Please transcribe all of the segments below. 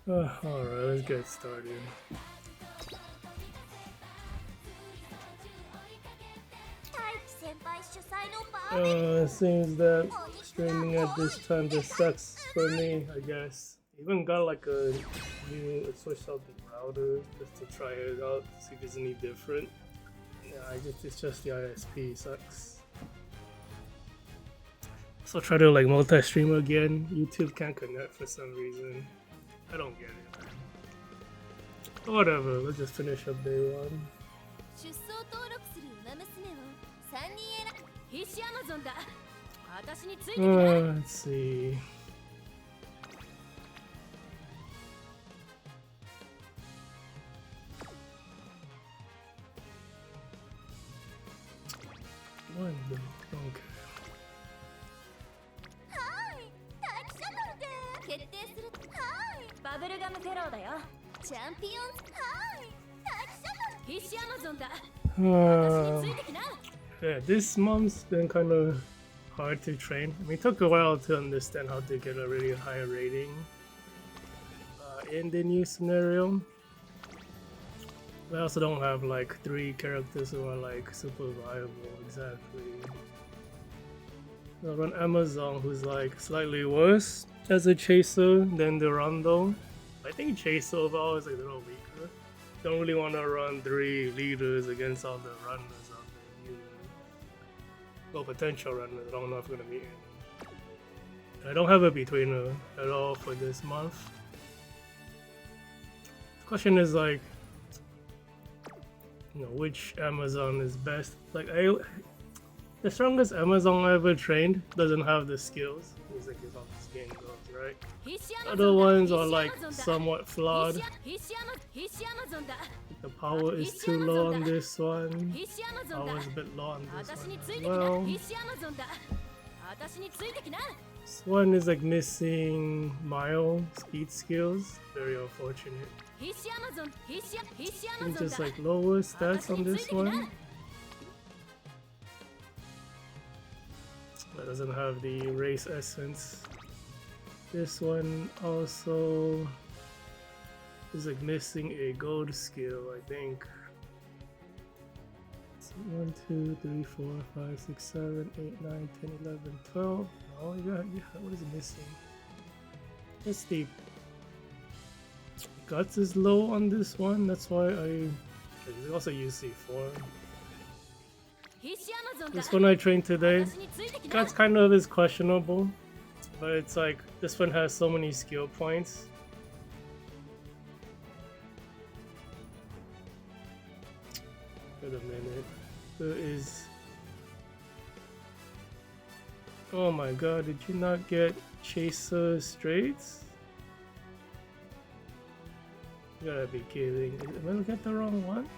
Alright, let's get started. It seems that streaming at this time just sucks for me, I guess. Even got like a new switch out the router just to try it out, see if it's any different. Yeah, it's just the ISP sucks. So try to like multi-stream again. YouTube can't connect for some reason. I don't get it, man. But whatever, let's just finish up day one. Let's see. One, okay. Yeah, this month's been kind of hard to train. I mean, it took a while to understand how to get a really high rating in the new scenario. I also don't have like 3 characters who are like super viable exactly. I run Amazon, who's like slightly worse as a chaser than the Rondo. I think chaser overall is like a little weaker. Don't really want to run 3 leaders against all the runners out there. Well, potential runners. I don't know if I'm gonna meet any. I don't have a betweener at all for this month. The question is like, you know, which Amazon is best. Like the strongest Amazon I ever trained doesn't have the skills. It's like how this game goes, right? Other ones are like somewhat flawed. The power is too low on this one. Power is a bit low on this one as well. This one is like missing mile speed skills. Very unfortunate. Just like lower stats on this one. That doesn't have the race essence. This one also is like missing a gold skill, I think. So 1, 2, 3, 4, 5, 6, 7, 8, 9, 10, 11, 12. Oh yeah, what is it missing? Let's see. Guts is low on this one, that's why I also use C4. This one I trained today. Guts kind of is questionable, but it's like this one has so many skill points. Wait a minute. There is. Oh my god, did you not get Chaser straights? You gotta be kidding. Am I looking at the wrong one?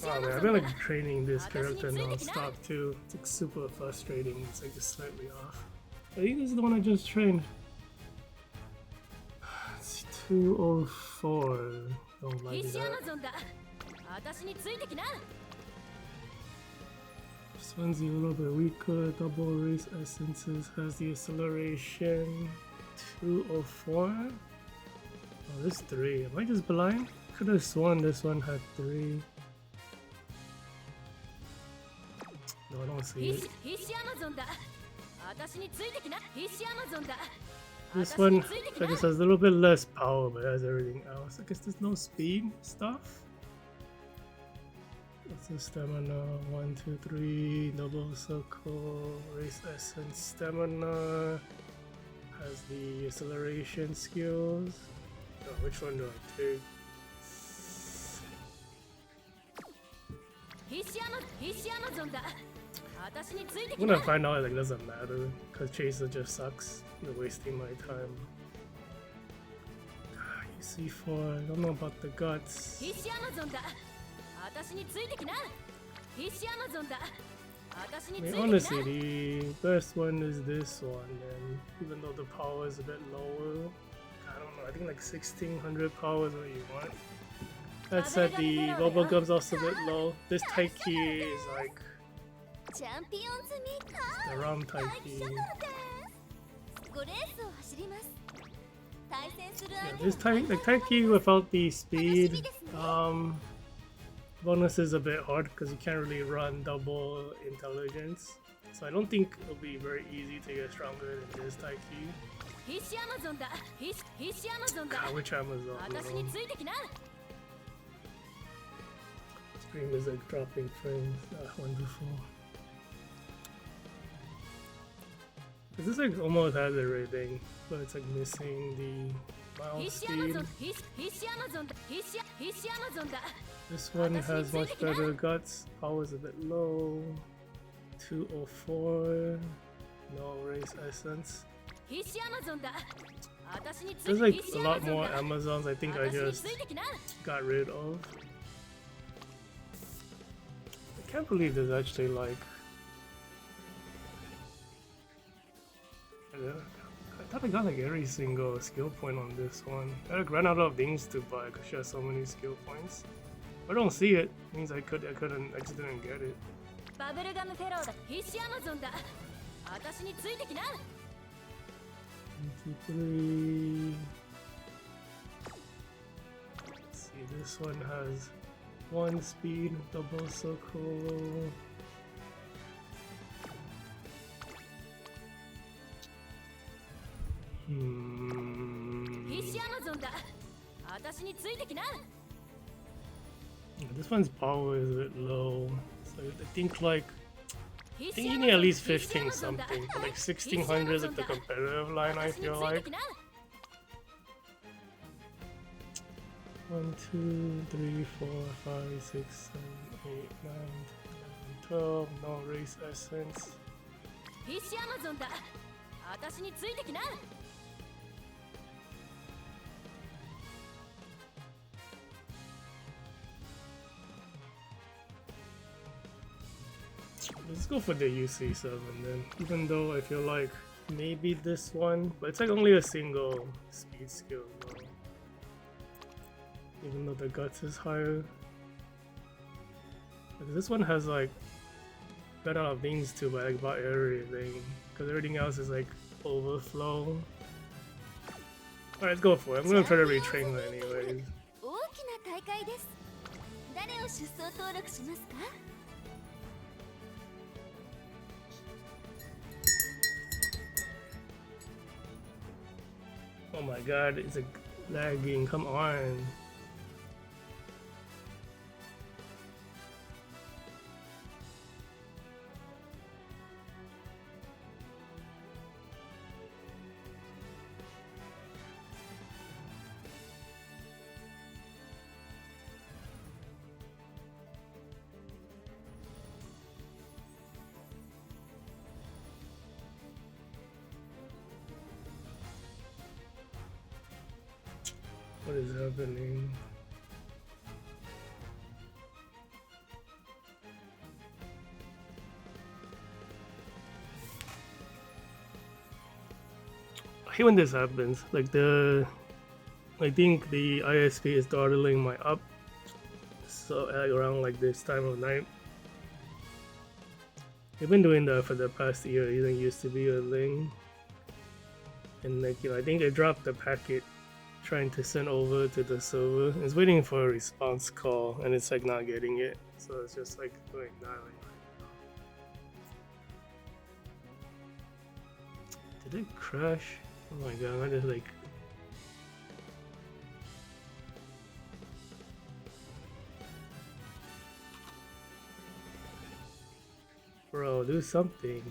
Oh man, I've been like training this character non-stop too. It's like super frustrating. It's like just slightly off. I think this is the one I just trained. It's 204. Don't like that. This one's a little bit weaker. Double race essences has the acceleration. 204. Oh, this 3. Am I just blind? Could have sworn this one had 3. No, I don't see it. This one, I guess, has a little bit less power, but has everything else. I guess there's no speed stuff. What's the stamina? 1, 2, 3. Double circle. Race essence. Stamina. Has the acceleration skills. Oh, which one do I take? I'm gonna find out like it doesn't matter because Chaser just sucks. You're wasting my time. C4, I don't know about the guts. I mean, honestly, the best one is this one, and even though the power is a bit lower, I don't know, I think like 1600 power is what you want. That said, the bubble gum's also a bit low. This Taiki is like the wrong Taiki. Yeah, this Taiki without the speed bonus is a bit hard because you can't really run double intelligence. So I don't think it'll be very easy to get stronger than this Taiki. God, which Amazon? Stream is like dropping frames. Wonderful. This like almost has a rating, but it's like missing the mouse speed. This one has much better guts. Power is a bit low. 204. No race essence. There's like a lot more Amazons I think I just got rid of. I can't believe there's actually like I thought I got like every single skill point on this one. I like ran out of things to buy because she has so many skill points. If I don't see it, means I couldn't accidentally get it. 23. Let's see, this one has 1 speed, double circle. This one's power is a bit low, so I think like you need at least 15 something, like 1600 is like the competitive line I feel like. 1, 2, 3, 4, 5, 6, 7, 8, 9, 10, 11, 12, no race essence. Let's go for the UC7 then, even though I feel like maybe this one, but it's like only a single speed skill though. Even though the guts is higher. Like, this one has like better of things too, but like about everything, because everything else is like overflow. Alright, let's go for it. I'm gonna try to retrain her anyways. Oh my god, it's like lagging, come on. What is happening? I hate when this happens. Like I think the ISP is throttling my up. So around like this time of night. They've been doing that for the past year. It didn't used to be a thing. And like, you know, I think they dropped the packet trying to send over to the server. It's waiting for a response call and it's like not getting it. So it's just like going dialing. Did it crash? Oh my god, I just like bro, do something.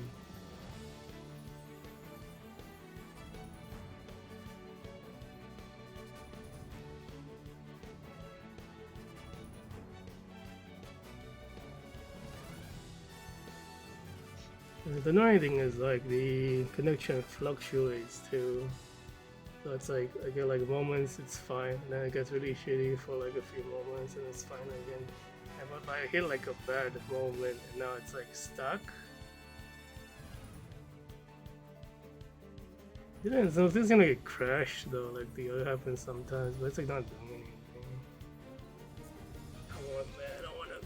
The annoying thing is like the connection fluctuates too. So it's like I get like moments it's fine, and then it gets really shitty for like a few moments and it's fine again. And but I hit like a bad moment and now it's like stuck. Didn't so this is gonna get crashed though, like the other happens sometimes, but it's like not doing anything.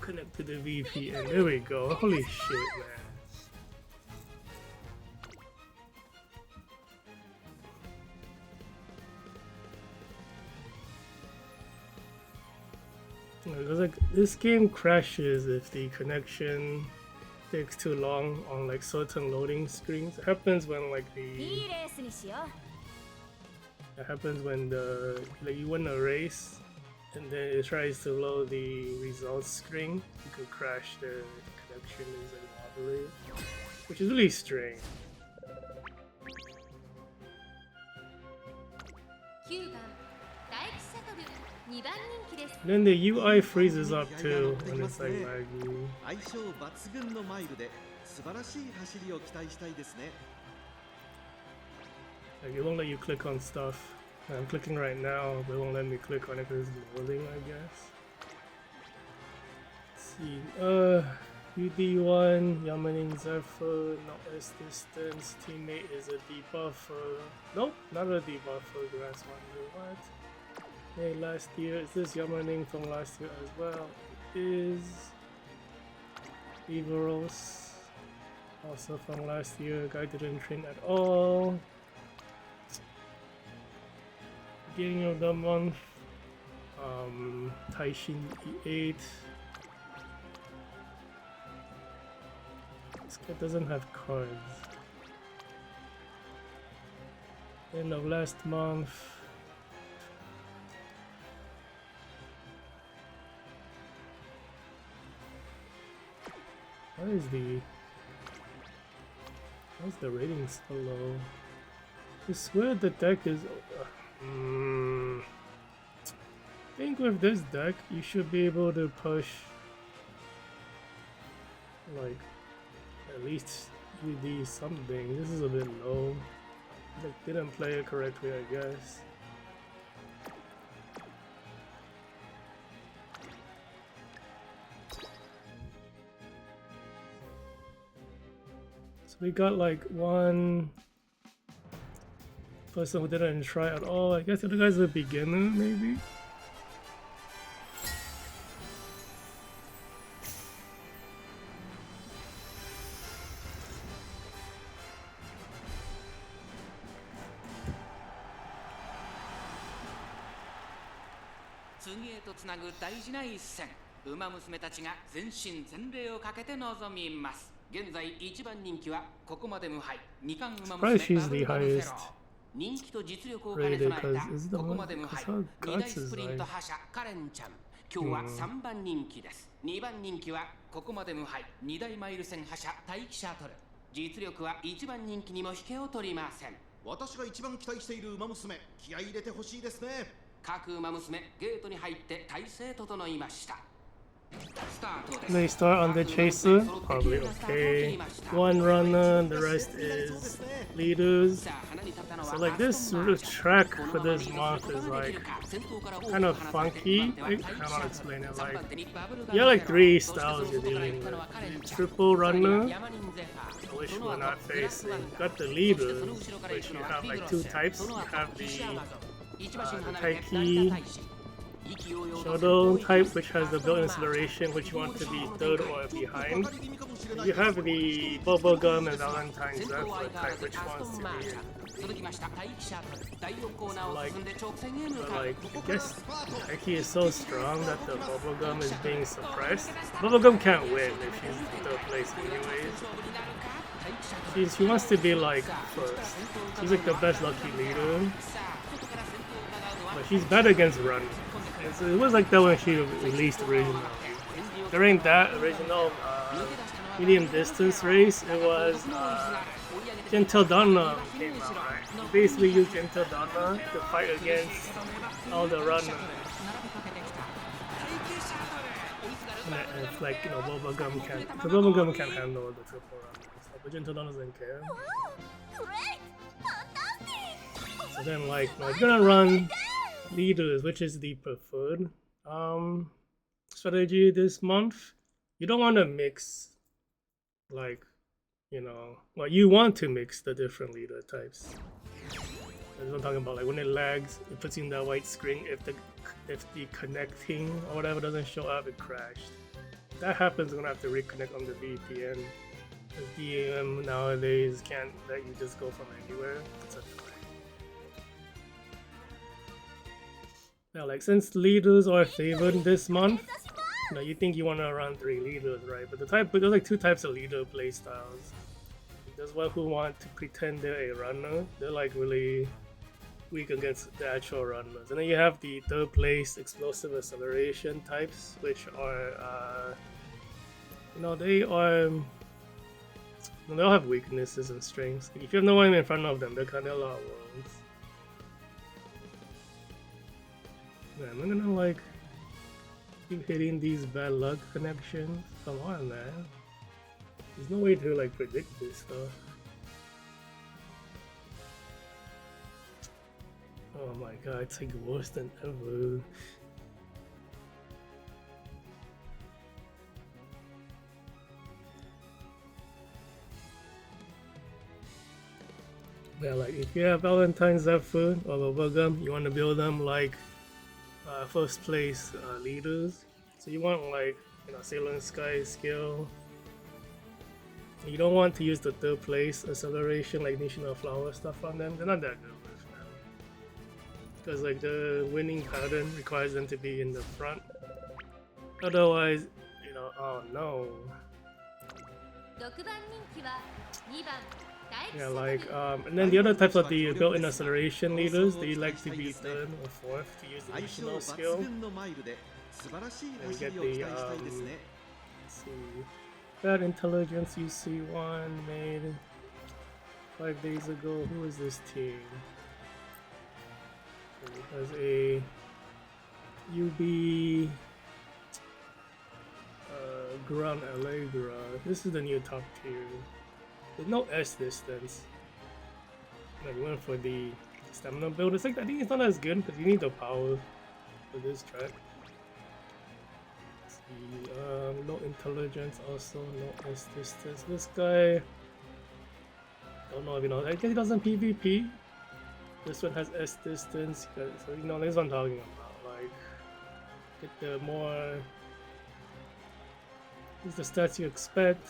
connect to the VPN. There we go. Holy shit, man. Because like this game crashes if the connection takes too long on like certain loading screens. It happens when like it happens when like you win a race and then it tries to load the results screen. You could crash the connection isn't wobbly, which is really strange. And then the UI freezes up too when it's like laggy. Like it won't let you click on stuff. I'm clicking right now, but it won't let me click on it because it's loading, I guess. Let's see. UD1, Yamanin Zephyr, not as distance. Teammate is a debuffer. Nope, not a debuffer. Grass Wonder. What? Hey, last year. Is this Yamanin from last year as well? It is. Everos. Also from last year. Guy didn't train at all. Beginning of the month. Taishin E8. This guy doesn't have cards. End of last month. Why is the rating so low? I swear the deck is. I think with this deck you should be able to push like at least UD something. This is a bit low. Like didn't play it correctly, I guess. So we got like one person who didn't try at all. I guess the other guy's a beginner, maybe. Surprised she's the highest rated because it's the one because her guts is like 今日は3番人気です。2番人気はここまで無敗2大マイル戦覇者待機シャトル。実力は1番人気にも引けを取りません。私が一番期待している馬娘、気合い入れてほしいですね。各馬娘、ゲートに入って体勢整いました。 They start on the chaser, probably okay. One runner, the rest is leaders. So like this track for this month is like kind of funky. I don't know how to explain it. Like you have like three styles you're dealing with. Triple runner, which we're not facing. You got the leaders, which you have like two types. You have the Taiki Shodo type, which has the built-in acceleration, which you want to be third or behind. You have the Bubblegum and Valentine's Zephyr type, which wants to be like, I guess Taiki is so strong that the Bubblegum is being suppressed. Bubblegum can't win if she's in third place anyways. She wants to be like first. She's like the best lucky leader. But she's bad against run. It was like that when she released original. During that original medium distance race, it was Gentle Donna came out, right? You basically use Gentle Donna to fight against all the runners. And it's like, you know, Bubblegum can't handle the triple runners. But Gentle Donna doesn't care. So then like, you're gonna run leaders, which is the preferred strategy this month. You don't want to mix, like, you know, well, you want to mix the different leader types. That's what I'm talking about. Like when it lags, it puts you in that white screen. If the connecting or whatever doesn't show up, it crashed. that happens, I'm gonna have to reconnect on the VPN. Because DAM nowadays can't let you just go from anywhere. It's a now, like, since leaders are favored this month, you know, you think you want to run 3 leaders, right? But there's like 2 types of leader playstyles. There's one who want to pretend they're a runner. They're like really weak against the actual runners. And then you have the 3rd place explosive acceleration types, which are, you know, they all have weaknesses and strengths. Like, if you have no one in front of them, they're kind of a lot worlds. Man, I'm gonna like keep hitting these bad luck connections. Come on, man. There's no way to like predict this stuff. Oh my god, it's like worse than ever. Yeah, like if you have Valentine's Zephyr or Bubblegum, you want to build them like first place leaders. So you want like, you know, Sailor and Sky skill. You don't want to use the 3rd place acceleration like Nishino Flower stuff on them. They're not that good with them. Because like the winning pattern requires them to be in the front. Otherwise, you know, oh no. Yeah, like, and then the other types of the built-in acceleration leaders, they like to be 3rd or 4th to use the additional skill. And we get the, let's see, Bad Intelligence UC1 made 5 days ago. Who is this team? So it has a UB Gran Alegria. This is the new top tier. There's no S distance. Like, we went for the stamina build. It's like, I think it's not as good because you need the power for this track. Let's see, no intelligence also, no S distance. This guy, don't know if you know, I guess he doesn't PvP. This one has S distance, so you know, this is what I'm talking about. Like, get the more, this is the stats you expect.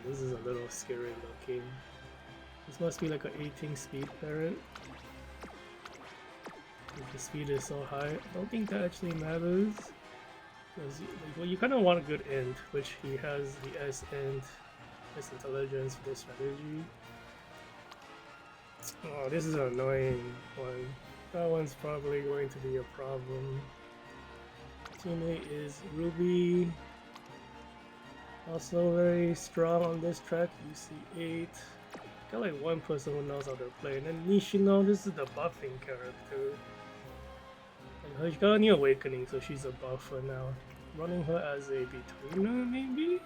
This is a little scary looking. This must be like an 18 speed parent. If the speed is so high, I don't think that actually matters. Because well, you kind of want a good int, which he has the S int, S intelligence for this strategy. Oh, this is an annoying one. That one's probably going to be a problem. Teammate is Ruby. Also very strong on this track, UC8. Got like one person who knows how to play. And then Nishino, this is the buffing character. And she got a new awakening, so she's a buffer now. Running her as a betweener, maybe?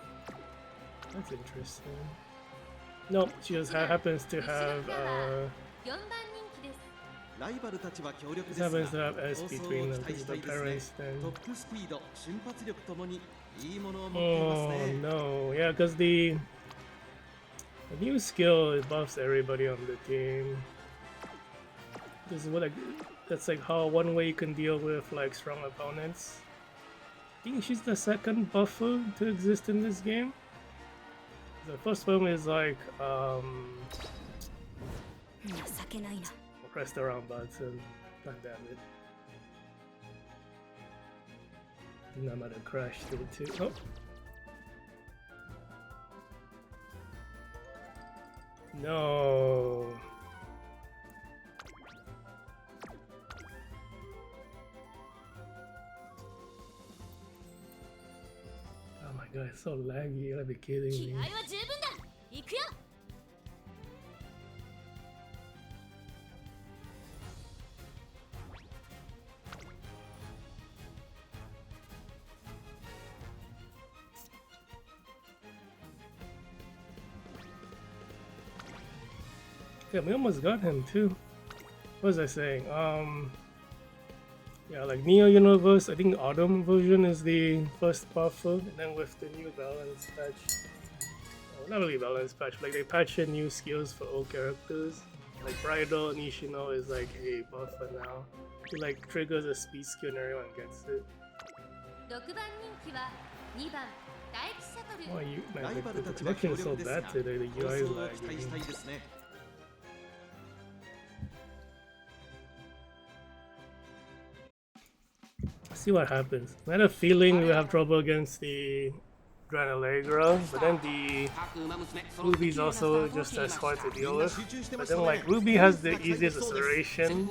That's interesting. Nope, she just happens to have this happens to have S between them because the parents then. Oh no, yeah, because the new skill buffs everybody on the team. This is what that's like how one way you can deal with like strong opponents. I think she's the 2nd buffer to exist in this game. The first one is like press the wrong button. God damn it. I think I might have crashed it too. Oh. No. Oh my god, it's so laggy, you gotta be kidding me. Yeah, we almost got him too. What was I saying? Yeah, like Neo Universe, I think Autumn version is the first buffer, and then with the new balance patch, well, not really balance patch, like they patch in new skills for old characters. Like Bridal Nishino is like a buffer now. It like triggers a speed skill and everyone gets it. Oh, man, the connection is so bad today, the UI is lagging. See what happens. I had a feeling we have trouble against the Gran Alegria, but then the Ruby is also just as hard to deal with. But then like Ruby has the easiest acceleration.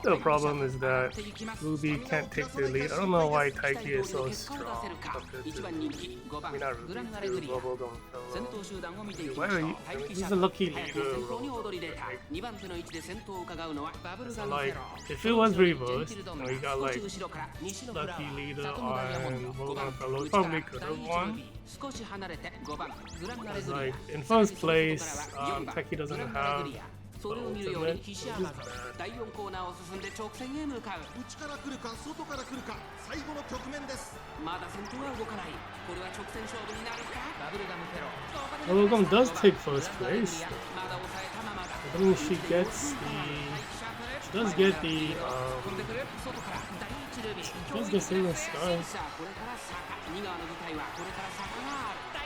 The problem is that Ruby can't take the lead. I don't know why Taiki is so strong compared to, I mean not Ruby, to Bubblegum Fellow. Why are you, I mean, he's a lucky leader. So like, if it was reversed, you know, you got like lucky leader on Bubblegum Fellow, probably could have won. Because like, in first place, Taiki doesn't have ultimate, which is bad. 第4コーナーを進んで直線へ向かう。内から来るか外から来るか最後の局面です。まだ先頭は動かない。これは直線勝負になるか。バブルガムフェロ。Bubblegum does take first place. I mean, she does get the Silver Star.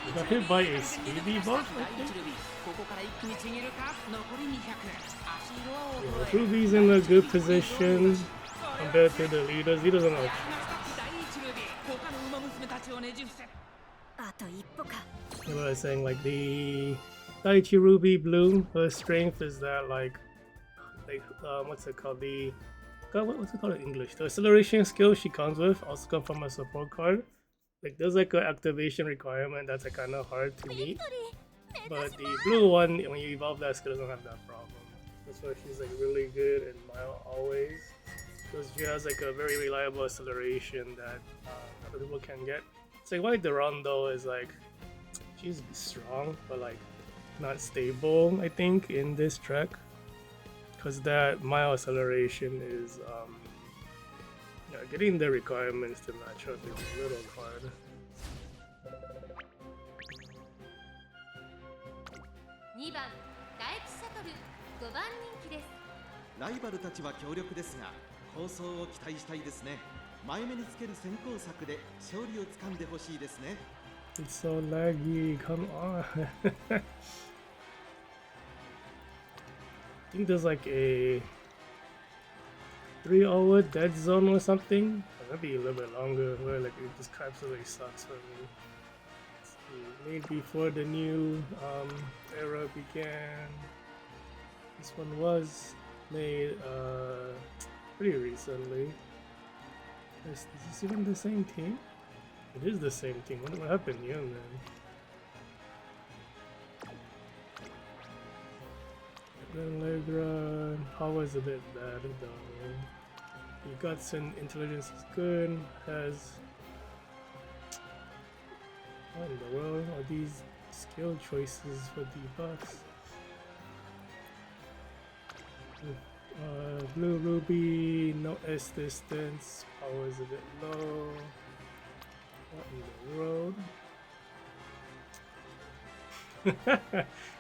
She got hit by a speed debuff, I think. Yeah, Ruby's in a good position compared to the leaders. He doesn't have. What was I saying? Like the Daichi Ruby Blue, her strength is that like what's it called? What's it called in English? The acceleration skill she comes with also comes from a support card. Like there's like an activation requirement that's like kind of hard to meet. But the blue one, when you evolve that skill, doesn't have that problem. That's why she's like really good and mild always. Because she has like a very reliable acceleration that other people can get. It's like why the Rondo is like she's strong but like not stable, I think, in this track. Because that mild acceleration is getting the requirements to match up is a little hard. 2番ダイチシャトル5番人気です。ライバルたちは強力ですが、構想を期待したいですね。前目につける先行策で勝利をつかんでほしいですね。It's so laggy, come on. I think there's like a 3-hour dead zone or something. Maybe a little bit longer where like it just absolutely sucks for me. Made before the new era began. This one was made pretty recently. Is this even the same team? It is the same team. What happened here then? Gran Alegria power is a bit bad though. The guts and intelligence is good. Has what in the world are these skill choices for debuffs? Blue Ruby, no S distance, power is a bit low. What in the world?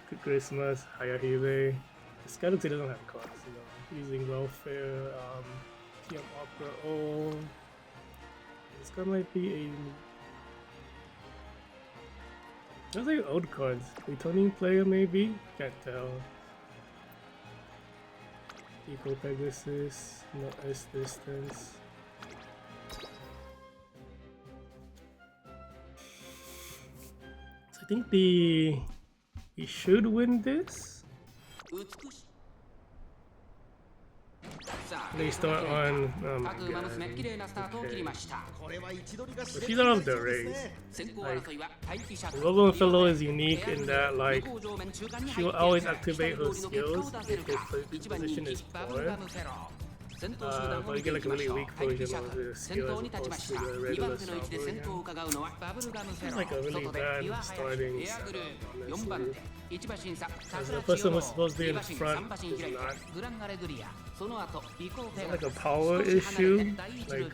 Good Christmas, Hayahide. This Galaxy doesn't have cards, you know. Using welfare, TM Opera O. This guy might be a. Those are like old cards. Returning player maybe? Can't tell. Eco Pegasus, no S distance. So I think we should win this. They start on okay. But she's out of the race. Like, Bubblegum Fellow is unique in that like she will always activate her skills if his position is poor. But you get like a really weak version of the skill as opposed to the regular style version. It's like a really bad starting setup, honestly. Because the person who's supposed to be in front is not. Is that like a power issue? Like,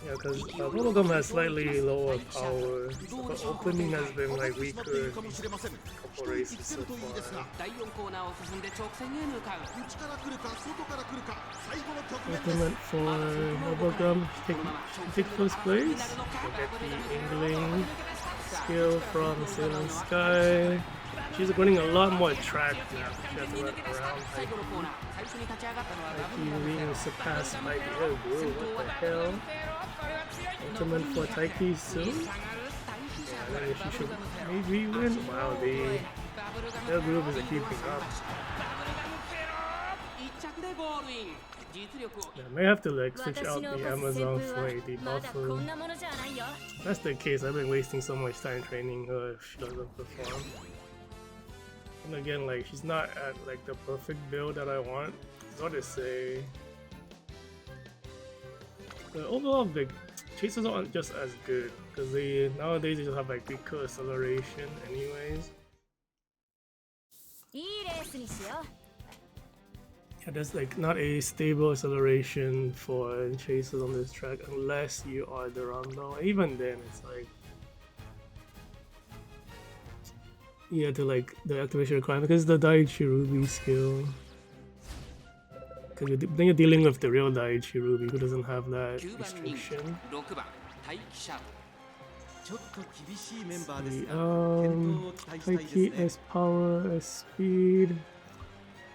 Yeah, because Bubblegum has slightly lower power, but opening has been like weaker in these couple races so far. 第4コーナーを進んで直線へ向かう Ultimate for Bubblegum, take first place. We'll get the Ingling skill from Sailor Sky. She's running a lot more track now. She has to run around Taiki. Taiki being surpassed by the Air Blue. What the hell? Ultimate for Taiki soon? Yeah, then she should maybe win. Wow, the Air Blue is keeping up. Yeah, I may have to like switch out the Amazon for a debuffer. If that's the case, I've been wasting so much time training her if she doesn't perform. And again, like she's not at like the perfect build that I want. It's hard to say. But overall, the chasers aren't just as good because they nowadays they just have like weaker acceleration, anyways. Yeah, there's like not a stable acceleration for chasers on this track unless you are the Rondo. Even then, it's like you have to like the activation requirement because the Daichi Ruby skill. Because then you're dealing with the real Daichi Ruby who doesn't have that restriction. Taiki S power, S speed.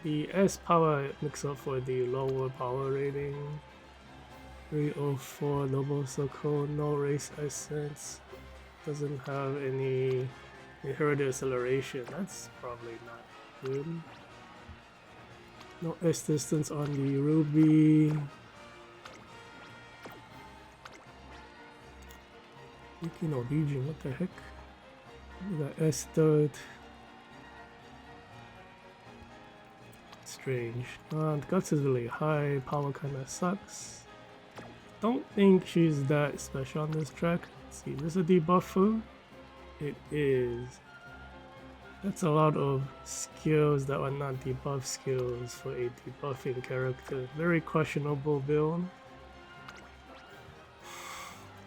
The S power makes up for the lower power rating. 304 double circle, no race essence. Doesn't have any inherited acceleration. That's probably not good. No S distance on the Ruby. Yukino Legion, what the heck? We got S third. Strange. The guts is really high, power kinda sucks. Don't think she's that special on this track. Let's see, is this a debuffer? It is. That's a lot of skills that are not debuff skills for a debuffing character. Very questionable build.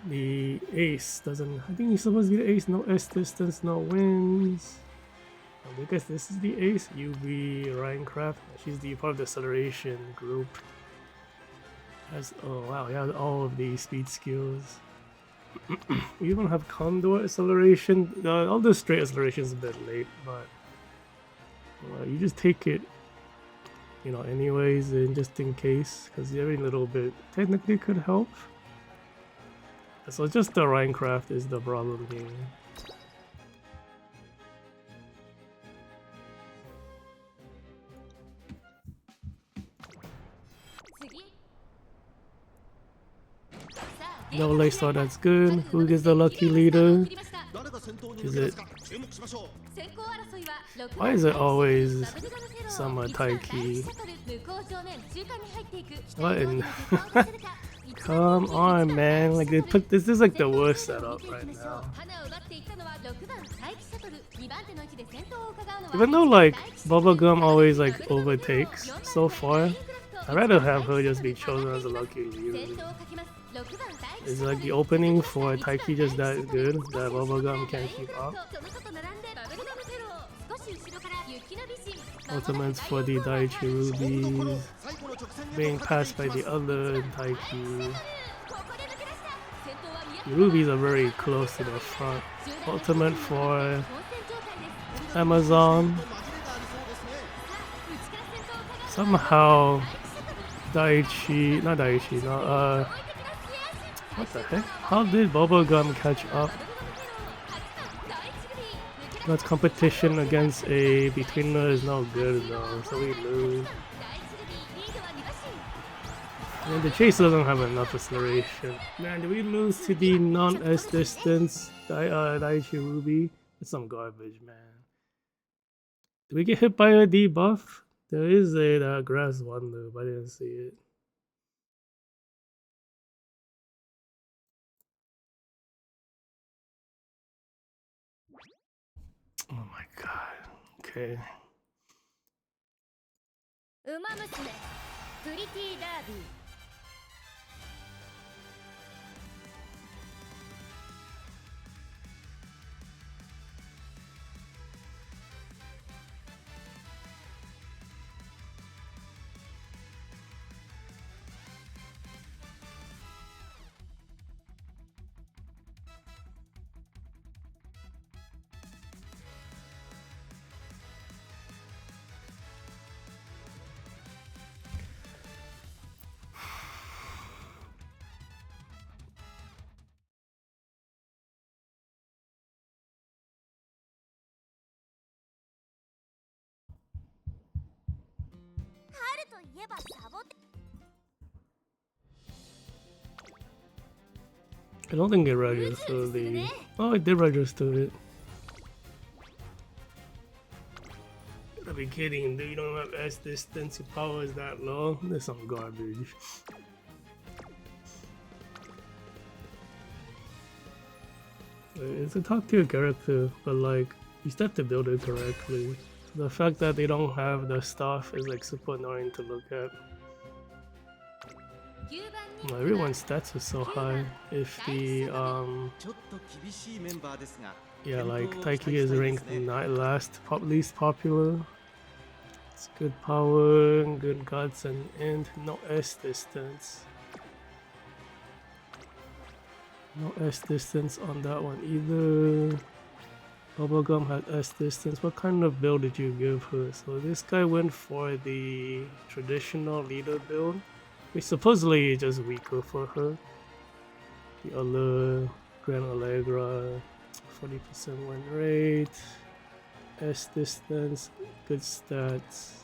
The ace doesn't. I think he's supposed to be the ace. No S distance, no wins. I guess this is the ace. UV Rhinecraft. She's the part of the acceleration group. Oh wow, yeah, all of the speed skills. We even have Condor acceleration. All the straight acceleration is a bit late, but you just take it, you know, anyways, and just in case, because every little bit technically could help. So just the Rhinecraft is the problem here. No lace thought that's good. Who gets the lucky leader? Is it? Why is it always Summer Taiki? What in? Come on, man! Like they put this is like the worst setup right now. Even though like Bubblegum always like overtakes so far, I'd rather have her just be chosen as a lucky leader. Is like the opening for Taiki just that good that Bubblegum can't keep up? Ultimates for the Daichi Rubies being passed by the other Taiki. The Rubies are very close to the front. Ultimate for Amazon. Somehow Daichi, not Daichi, no, what the heck? How did Bubblegum catch up? That competition against a betweener is no good though, so we lose. And the chase doesn't have enough acceleration. Man, did we lose to the non-S distance Daichi Ruby? It's some garbage, man. Did we get hit by a debuff? There is a grass one though, but I didn't see it. Oh my god. Okay. I don't think it registered the... Oh, it did register it. Gotta be kidding, dude. You don't have S distance, your power is that low. That's some garbage. It's a top tier character, but like, you still have to build it correctly. The fact that they don't have the stuff is like super annoying to look at. Well, everyone's stats are so high. If the yeah, like Taiki is ranked last, least popular. It's good power, good guts, and no S distance. No S distance on that one either. Bubblegum had S distance. What kind of build did you give her? So this guy went for the traditional leader build, which supposedly is just weaker for her. The other Gran Alegria, 40% win rate, S distance, good stats.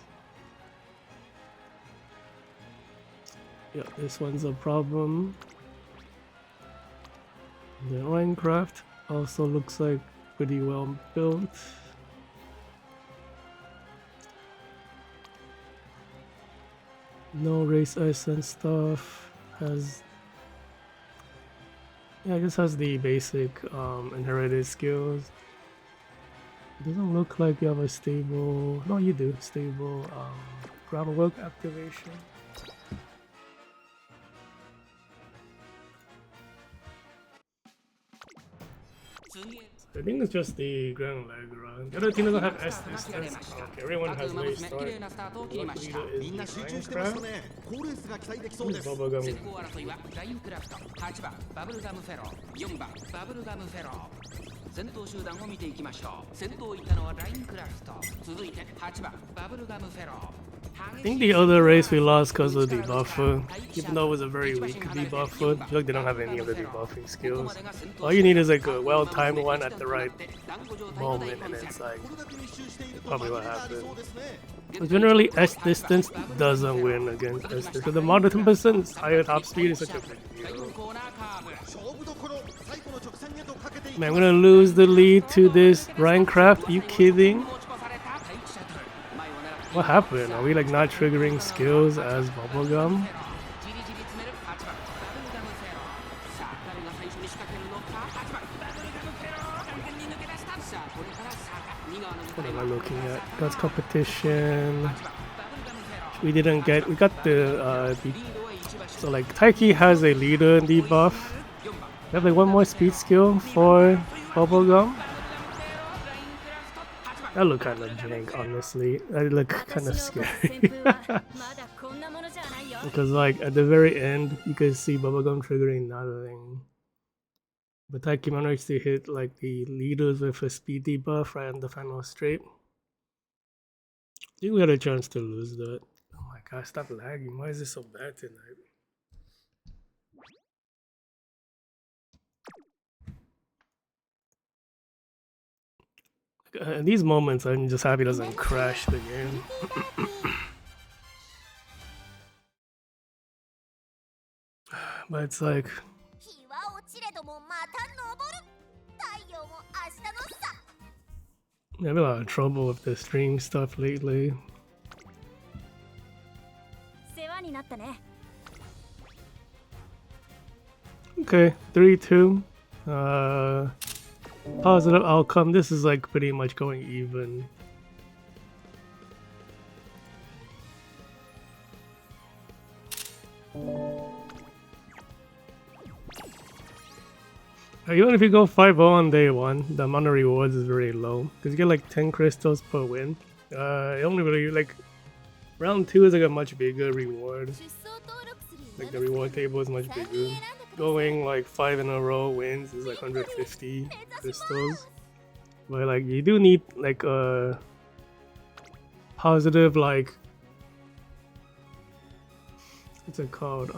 Yeah, this one's a problem. The Minecraft also looks like pretty well built. No race S and stuff. Has, yeah, I guess has the basic inherited skills. It doesn't look like you have a stable, no you do, stable groundwork activation. I think it's just the Gran Alegria. The other team doesn't have S distance. Okay, everyone has late start. What leader is Minecraft? Who's Bubblegum? 先行争いはラインクラフト、8番バブルガムフェロー、4番バブルガムフェロー。先頭集団を見ていきましょう。先頭行ったのはラインクラフト、続いて8番バブルガムフェロー。I think the other race we lost because of the debuffer, even though it was a very weak debuffer. I feel like they don't have any of the debuffing skills. All you need is like a well-timed one at the right moment, and it's like probably what happened. But generally, S distance doesn't win against S distance. So the more 10% higher top speed is such a big deal. Man, I'm gonna lose the lead to this Minecraft. Are you kidding? What happened? Are we like not triggering skills as Bubblegum? What am I looking at? That's competition. We didn't get. We got the. So like Taiki has a leader debuff. We have like one more speed skill for Bubblegum. That look kind of jank, honestly. That look kind of scary. Because like at the very end, you can see Bubblegum triggering nothing. But Taiki managed to hit like the leaders with a speed debuff right on the final straight. I think we had a chance to lose that. Oh my god, stop lagging. Why is it so bad tonight? In these moments, I'm just happy it doesn't crash the game. But it's like... I'm having a lot of trouble with the stream stuff lately. Okay, 3-2. Positive outcome. This is like pretty much going even. Even if you go 5-0 on day 1, the amount of rewards is very low because you get like 10 crystals per win. It only really like round 2 is like a much bigger reward. Like the reward table is much bigger. Going like 5 in a row wins is like 150 crystals. But like you do need like a positive like what's it called?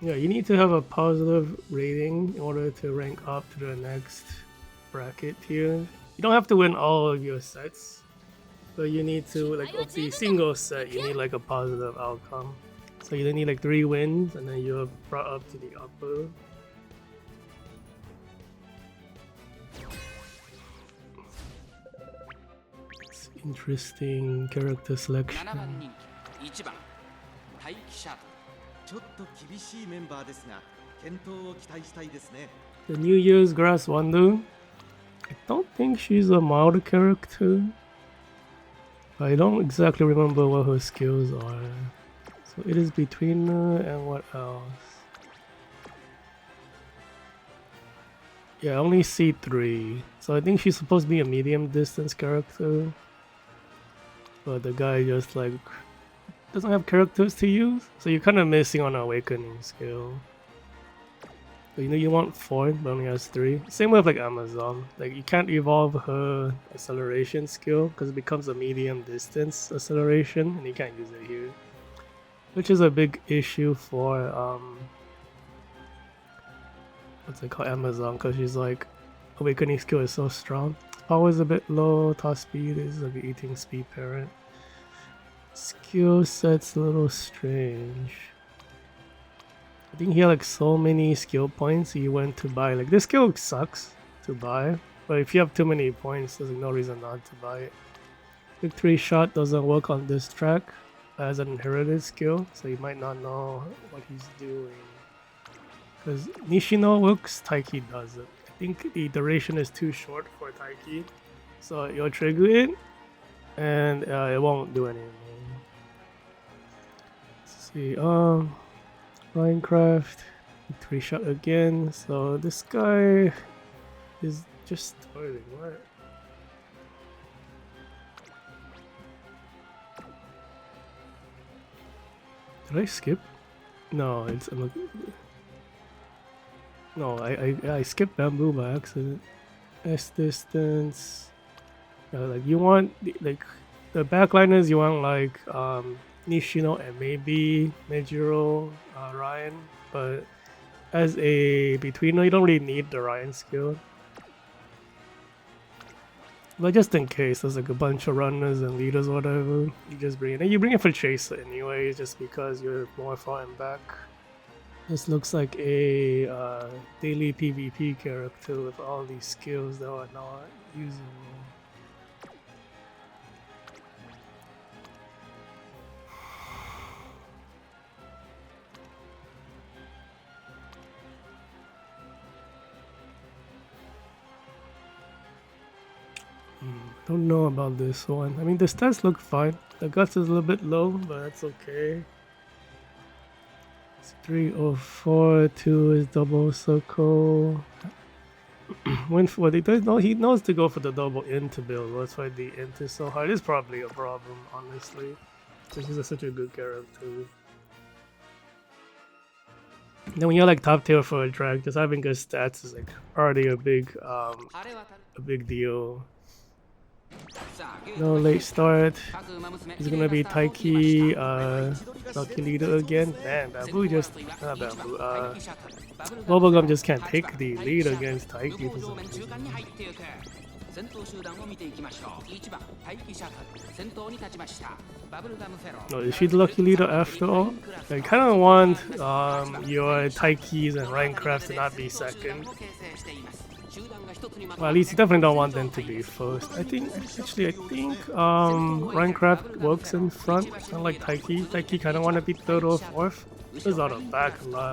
Yeah, you need to have a positive rating in order to rank up to the next bracket tier. You don't have to win all of your sets. But you need to, like, of the single set, you need like a positive outcome. So you need like 3 wins, and then you're brought up to the upper. It's interesting character selection. 7番人気1番待機シャトちょっと厳しいメンバーですが健闘を期待したいですね。 The New Year's Grass Wonder. I don't think she's a mild character. I don't exactly remember what her skills are. So it is between her and what else? Yeah, I only see 3. So I think she's supposed to be a medium distance character. But the guy just like doesn't have characters to use. So you're kind of missing on an awakening skill. But you know you want 4, but only has 3. Same with like Amazon. Like you can't evolve her acceleration skill because it becomes a medium distance acceleration, and you can't use it here, which is a big issue for what's it called, Amazon, because she's like awakening skill is so strong. Power is a bit low. Top speed is like an eating speed parent. Skill set's a little strange. I think he had like so many skill points he went to buy. Like this skill sucks to buy, but if you have too many points, there's no reason not to buy it. Victory shot doesn't work on this track as an inherited skill, so you might not know what he's doing. Because Nishino works, Taiki doesn't. I think the duration is too short for Taiki, so you'll trigger it and it won't do anything. Let's see, Minecraft, victory shot again. So this guy is just starting. What? Did I skip? No, it's no. I skipped bamboo by accident. S distance. Like you want like the backliners. You want like Nishino and maybe Mejiro, Ryan, but as a betweener, you don't really need the Ryan skill. But just in case there's like a bunch of runners and leaders or whatever, you just bring it. And you bring it for Chaser anyway, just because you're more far and back. This looks like a daily PvP character with all these skills that are not usable. Don't know about this one. I mean, the stats look fine. The guts is a little bit low, but that's okay. It's 304, 2 is double circle. Went for he does know, he knows to go for the double int build. That's why the int is so hard. It's probably a problem, honestly. This is such a good character. Then when you're like top tier for a drag, just having good stats is like already a big deal. No late start. He's gonna be Taiki, Lucky Leader again. Man, Bamboo just not Bamboo. Bubblegum just can't take the lead against Taiki for some reason. No, is she the lucky leader after all? I kind of want your Taikis and Minecraft to not be second. Well, at least you definitely don't want them to be first. I think Minecraft works in front, kind of like Taiki. Taiki kind of want to be third or fourth. There's a lot of back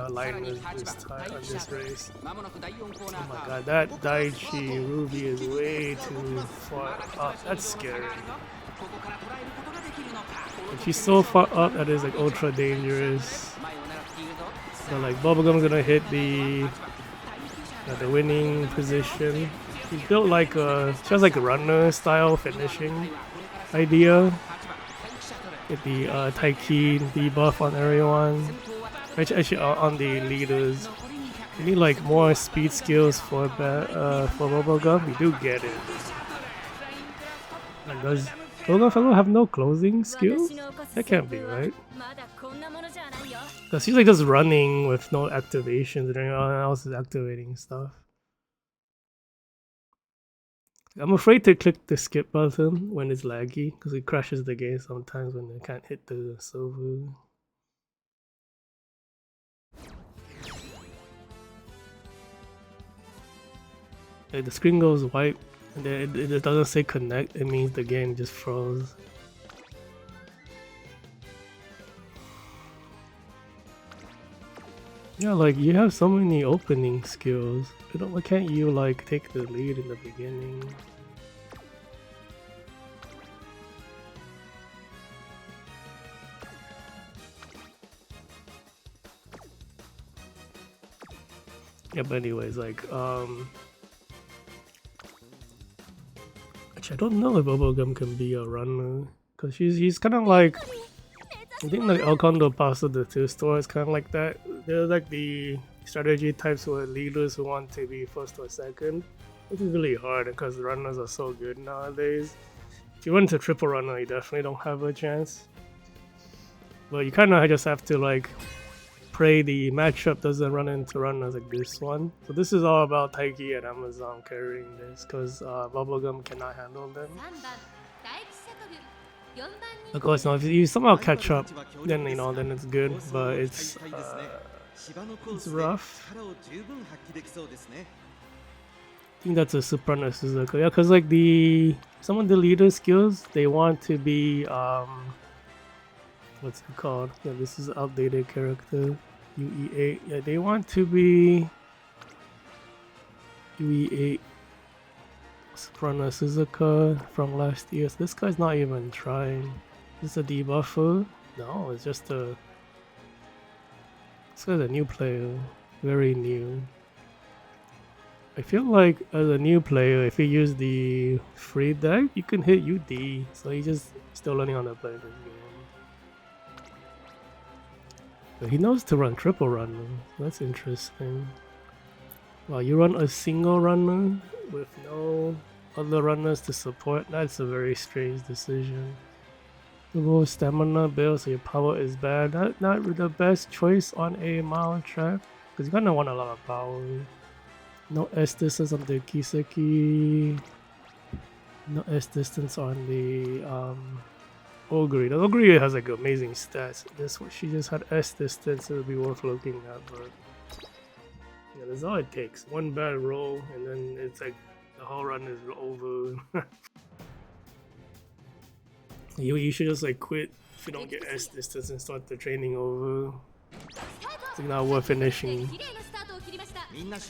liners this time on this race. Oh my god, that Daichi Ruby is way too far up. That's scary. And she's so far up that it's like ultra dangerous. So like Bubblegum's gonna hit the winning position. She's built like she has like a runner style finishing idea. Get the Taiki debuff on everyone. Actually on the leaders. You need like more speed skills for Bubblegum. We do get it. Like, does Bubblegum have no closing skills? That can't be right. Because he's like just running with no activations and everyone else is activating stuff. I'm afraid to click the skip button when it's laggy because it crashes the game sometimes when I can't hit the silver. Like the screen goes white and then it doesn't say connect, it means the game just froze. Yeah, like you have so many opening skills. Why can't you like take the lead in the beginning? Yeah, but anyways, like actually I don't know if Bubblegum can be a runner. Cause he's kinda like, I think like El Condor Pasta the 2 store is kinda like that. They're like the strategy types where leaders who want to be first or second. Which is really hard because runners are so good nowadays. If you run to triple runner, you definitely don't have a chance. But you kinda just have to like pray the matchup doesn't run into runners like this one. So this is all about Taiki and Amazon carrying this because Bubblegum cannot handle them. Of course, now if you somehow catch up, then then it's good. But it's rough. I think that's a super Suzuka. Yeah, because like some of the leader skills, they want to be what's it called? Yeah, this is outdated character. UE8. Yeah, they want to be UE8 Soprano Suzuka from last year. So this guy's not even trying. Is this a debuffer? No, it's just a. This guy's a new player. Very new. I feel like as a new player, if you use the free deck, you can hit UD. So he's just still learning how to play this game. But he knows to run triple runner. That's interesting. Wow, you run a single runner with no other runners to support? That's a very strange decision. Low stamina build, so your power is bad. Not the best choice on a mile track, because you're gonna want a lot of power. No S distance on the Kiseki. No S distance on the Ogre. The Ogre has like amazing stats. This one, she just had S distance, it would be worth looking at, but yeah, that's all it takes. One bad roll, and then it's like the whole run is over. You should just like quit if you don't get S distance and start the training over. It's like not worth finishing.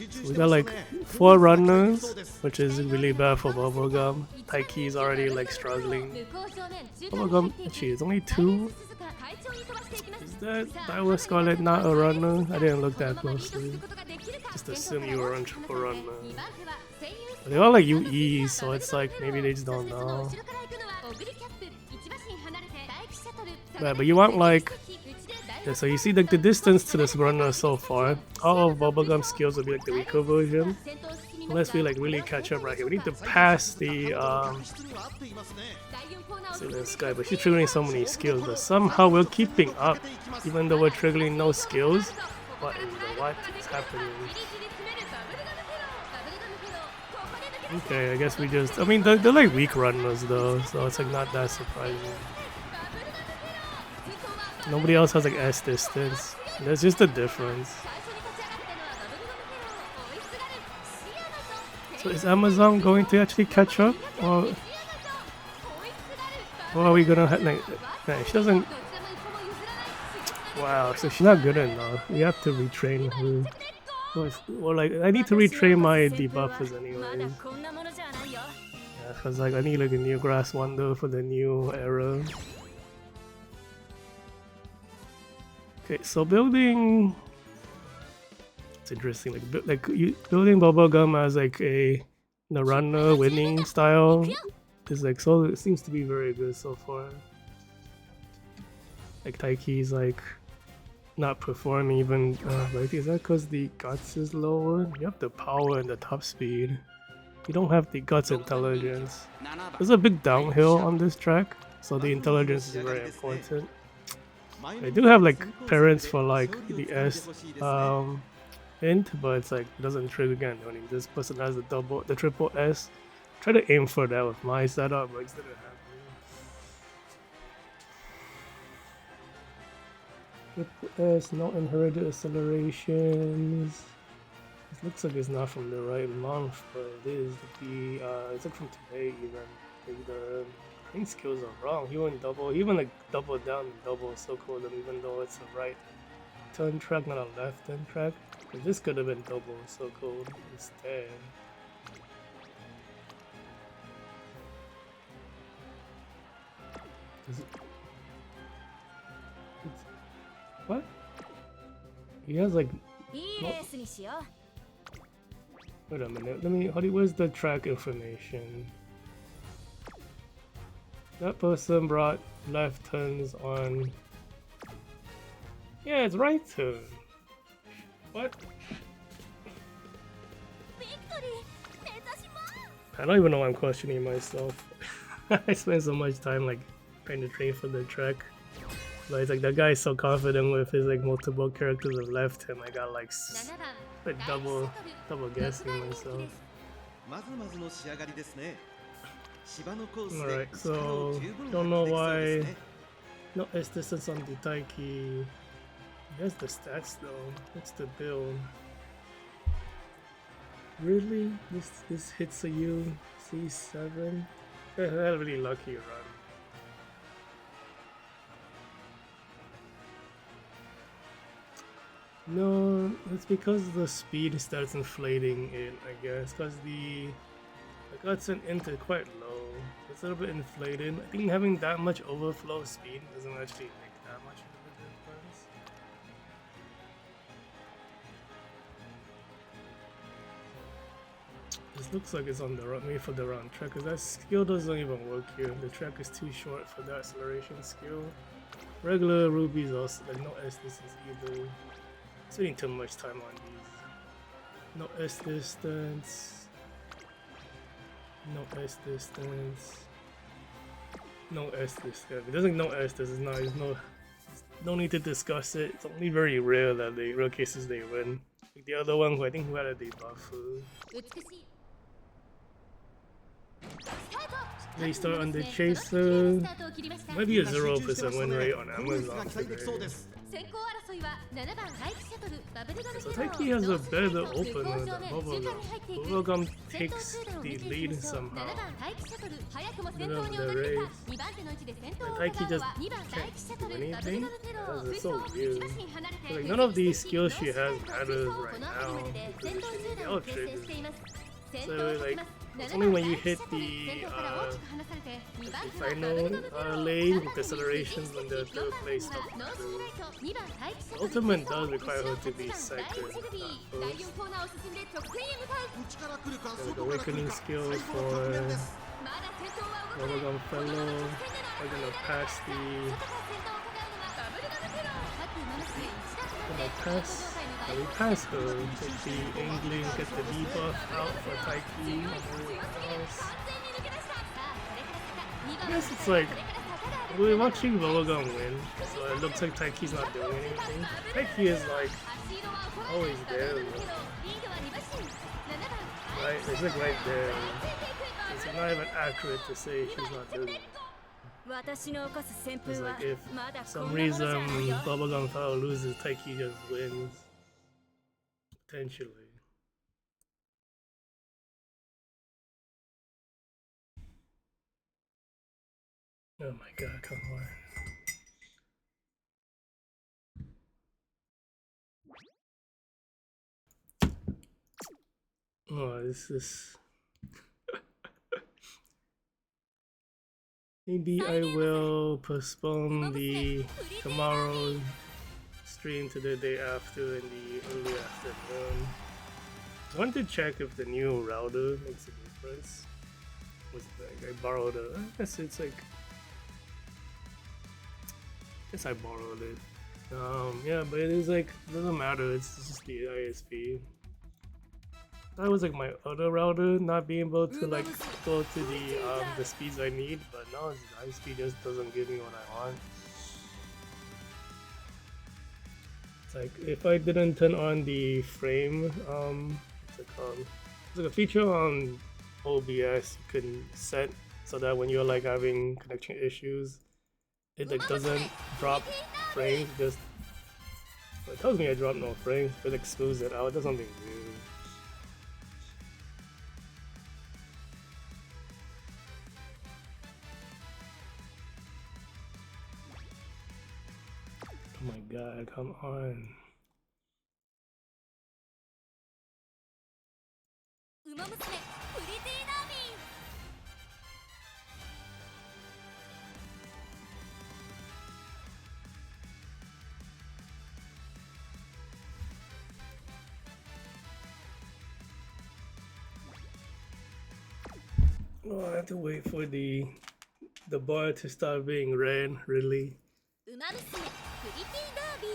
So we got like 4 runners, which is really bad for Bubblegum. Taiki is already like struggling. Bubblegum, actually, it's only 2. Is that was Scarlet not a runner? I didn't look that closely. Just assume you were on triple runner. But they all like UE, so it's like maybe they just don't know. Yeah, but you want like, yeah, so you see like the distance to this runner so far. All of Bubblegum skills will be like the weaker version. Unless we like really catch up right here. We need to pass the this guy, but she's triggering so many skills, but somehow we're keeping up even though we're triggering no skills. What is happening? Okay, I guess we just, I mean they're like weak runners though, so it's like not that surprising. Nobody else has like S distance. That's just the difference. So is Amazon going to actually catch up, or are we gonna have like? She doesn't. Wow, so she's not good enough. We have to retrain her. Or like I need to retrain my debuffers anyway. Yeah, cause like I need like a new Grass Wonder for the new era. Okay, so building, it's interesting. Building Bubblegum as like the runner winning style is like so. It seems to be very good so far. Like Taiki's like not performing even. Like is that because the guts is lower? You have the power and the top speed. You don't have the guts intelligence. There's a big downhill on this track, so the intelligence is very important. I do have like parents for like the S int, but it's like it doesn't trigger again. I mean, this person has the triple S Try to aim for that with my setup, but it's didn't happen. S, no inherited accelerations. It looks like it's not from the right month, but it is. It's like from today even. Like the I think skills are wrong. He went double. He even like double down and double so cool even though it's a right turn track, not a left turn track. But this could have been double so cool instead. What? He has like. Wait a minute. Where's the track information? That person brought left turns on. Yeah, it's right turn. What? I don't even know why I'm questioning myself. I spent so much time like trying to train for the track. But it's like that guy is so confident with his like multiple characters of left him. I got like double guessing myself. Alright, so don't know why no S distance on the Daichi. He has the stats though. What's the build? Really? This hits a U C7? I had a really lucky run. No, it's because the speed starts inflating it, I guess. Because the guts and int are quite low. It's a little bit inflated. I think having that much overflow speed doesn't actually make that much of a difference. This looks like it's on the maybe for the round track, because that skill doesn't even work here. The track is too short for that acceleration skill. Regular Ruby's also like no S distance either. Spending too much time on these. No S distance. No S distance. No S distance. If it doesn't no S distance, there's no need to discuss it. It's only very rare that rare cases they win. Like the other one who I think who had a debuff. They start on the chaser. Might be a 0% win rate on Amazon today. So Taiki has a better opener than Bubblegum. Bubblegum takes the lead somehow. Middle of the race. And Taiki just can't do anything. That's so weird. So like none of these skills she has matters right now because she needs the triggers. So like it's only when you hit the final lane with accelerations when the third place stuff through. Ultimate does require her to be second first. Like awakening skill for Bubblegum Fellow. I'm gonna pass the we pass her, take the angling, get the debuff out for Taiki. I guess it's like, we're watching Bubblegum win, so it looks like Taiki's not doing anything. Taiki is like, always there. Right? It's like right there. It's not even accurate to say she's not doing it. It's like if for some reason Bubblegum Fellow loses, Taiki just wins. Potentially. Oh my god, come on. Oh, this is... Maybe I will postpone the tomorrow stream to the day after in the early afternoon. I want to check if the new router makes a difference. I borrowed it. I guess it's like... I guess I borrowed it. Yeah, but it is like, it doesn't matter, it's just the ISP. That was like my other router not being able to like go to the speeds I need, but now the ISP just doesn't give me what I want. It's like if I didn't turn on the frame, what's it called? It's like a feature on OBS you can set so that when you're like having connection issues, it like doesn't drop frames. Just it tells me I dropped no frames, but it like smooths it out. It does something weird. Oh my god, come on. ウマ娘プリティダービー Oh, I have to wait for the bar to start being red, really. ウマ娘プリティダービー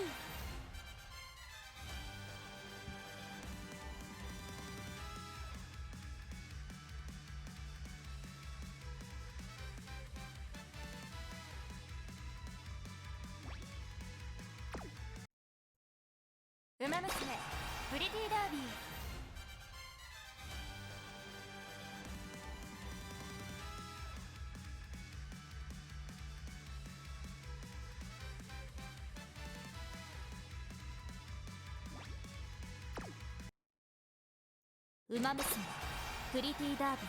ウマ娘プリティダービー ウマ娘プリティダービー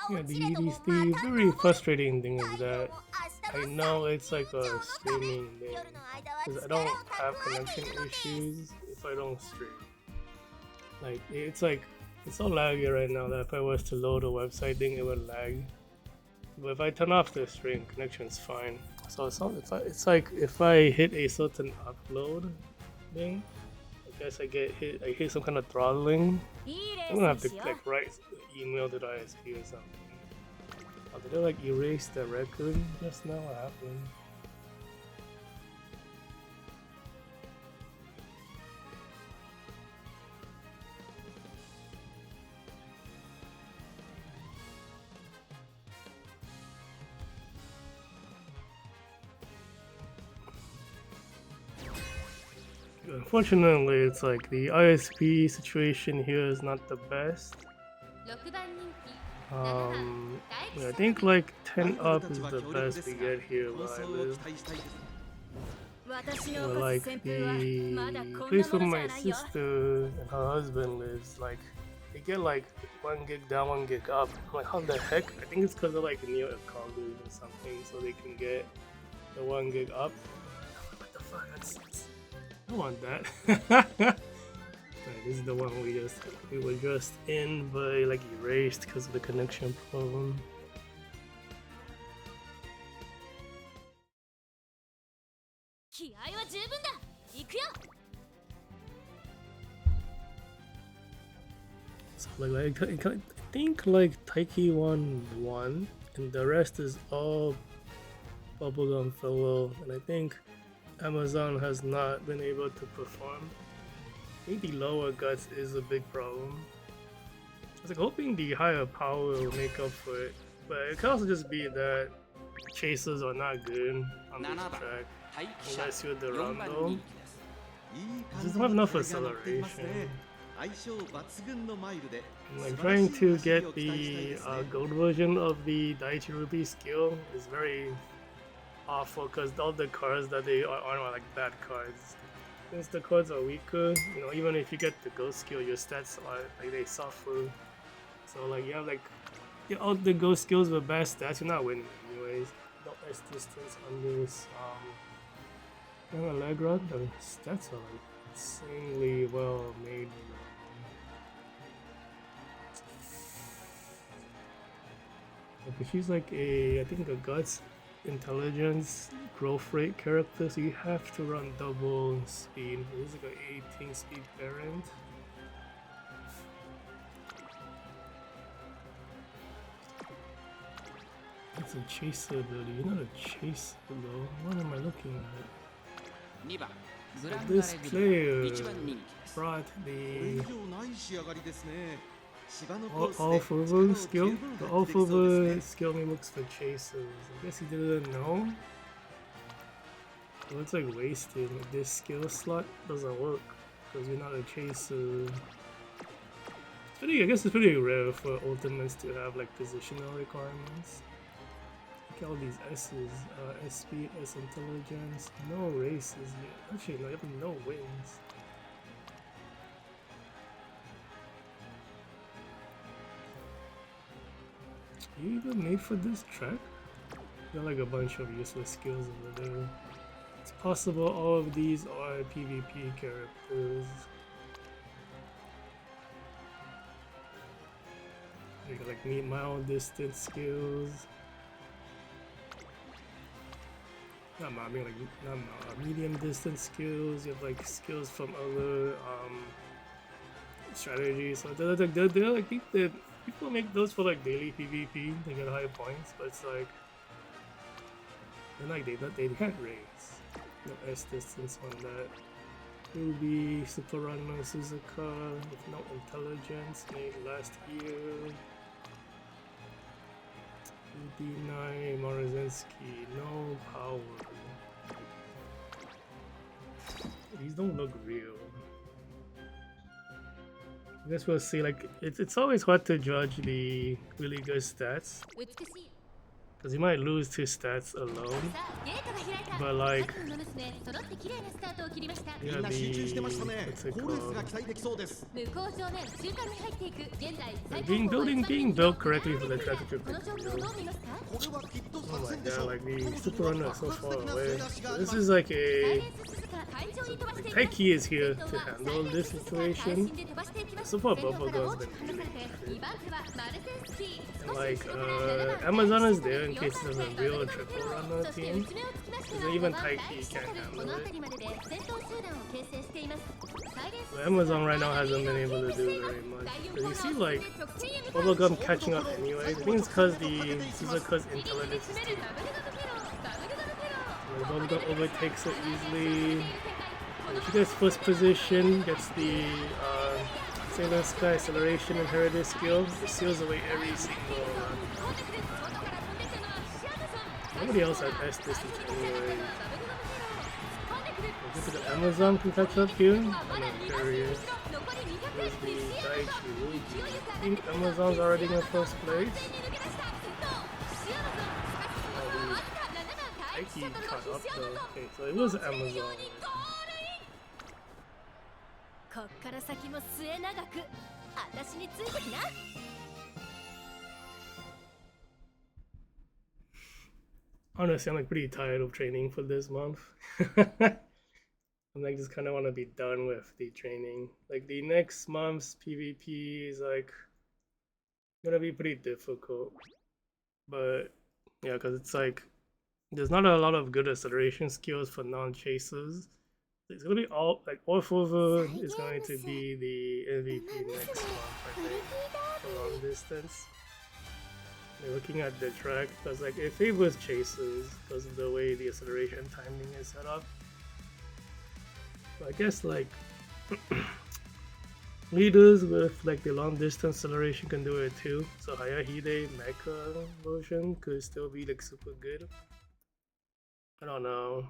Yeah, the very frustrating thing is that I know it's like a streaming thing because I don't have connection issues if I don't stream. Like it's so laggy right now that if I was to load a website thing, it would lag. But if I turn off the stream, connection's fine. So it's like if I hit a certain upload thing, I guess I hit some kind of throttling. I'm gonna have to like write email to the ISP or something. Oh, did they like erase the record just now? What happened? Unfortunately, it's like the ISP situation here is not the best. 6番人気7番 Yeah, I think like 10 up is the best we get here where I live. 私の Or 起こす like 旋風はまだ the こん place な where ものじ my ゃないよ sister and her husband lives, like they get like 1 gig down, 1 gig up. I'm like, how the heck? I think it's because they're like near a college or something, so they can get the 1 gig up. What the fuck? I don't want that. Right, this is the one we were just in, but like erased because of the connection problem. 気合は十分だ行くよ So I think like Taiki won 1, and the rest is all bubblegum fellow, and I think Amazon has not been able to perform. I think the lower guts is a big problem. I was like hoping the higher power will make up for it, but it could also just be that chasers are not good on this track. 待機者 Unless you're the 4番 rondo. 人気です Just don't have enough acceleration. 相性抜群のマイルで I'm like trying to get the gold version of the Daichi Ruby skill is very awful because all the cards that they are on are like bad cards. Since the cards are weaker, you know, even if you get the ghost skill, your stats are like they suffer. So like you have like all the ghost skills with bad stats, you're not winning anyways. No S distance on this Gran Alegria, the stats are like insanely well made. because she's like I think a guts, intelligence, growth rate character, so you have to run double speed. This is like an 18 speed parent. It's a chaser ability. You're not a chaser though. What am I looking at? 2番 So グラン this アレグリア player 1番人気です brought これ以 the 上ない仕上がりですね。芝のコース all で for 力を skill. 十分 The 発 all 揮できそう for ですね。 skill only works for chasers. I guess he didn't know. So it's like wasted. Like this skill slot doesn't work because you're not a chaser. It's pretty, I guess it's pretty rare for ultimates to have like positional requirements. Look at all these S's. S speed, S intelligence. No races yet. Actually, no, no wins. You even made for this track? Got like a bunch of useless skills over there. It's possible all of these are PvP characters. You got like mile distance skills. I mean like not medium distance skills. You have like skills from other strategies. So they're like people make those for like daily PvP. They get high points, but it's like they can't raise. No S distance on that. Ruby, Super Runner, Suzuka with no intelligence made last year. D9, Morozinski, no power. These don't look real. I guess we'll see. Like it's always hard to judge the really good stats 美しい because you might lose to stats alone. さあゲートが開いた But like 各の娘揃って綺麗なスタートを切りました yeah, みんな集中してましたね。 what's it 好レースが called? 期待できそうです。向こう正面中間に入っていく現在 Like 最 being 高峰 being built correctly for the track この状況をどう見ますか これはきっと Oh 作 my 戦でし god, ょう。 like the 彼女 Super に Runner は is so 爆 far 発的な away. 末脚があり This ます。 is like サイレ a ンス鈴鹿会場に飛ばしていき Taiki is here to handle this 最 situation. 新で飛ばしていきます So far, 先頭 Bubble から Girl's 大き been く離され really て2番手はマルセンスキー And 少し like 後ろから7番 Amazon is there in 4 case there's a real triple runner そして team. 内目をつきました So が even 5番 Taiki 第一シャ can't トル handle この it. 辺りまでで先頭集団を形成していますサイレンス But Amazon right now hasn't been able to do very much. But you see like Bubblegum catching up anyway. I think it's because the Suzuka's intelligence is too like, Bubblegum overtakes it easily. And she gets first position, gets the Sailor Sky acceleration and heritage skill. It seals away every single run. Nobody else has S distance anyway. Look at the Amazon can catch up here. And then Courier. There's the Daichi Ruby. I think Amazon's already in first place. Taiki caught up though. Okay, so it was Amazon. こっから先も末永く私についてきな Honestly, I'm like pretty tired of training for this month. I'm like just kind of want to be done with the training. Like the next month's PvP is like gonna be pretty difficult. But yeah, because it's like there's not a lot of good acceleration skills for non-chasers. It's gonna be all like Orfover is going to be the MVP next month, I think, for long distance. They're looking at the track because like it favors chasers because of the way the acceleration timing is set up. So I guess like leaders with like the long distance acceleration can do it too. So Hayahide Mecha version could still be like super good. I don't know.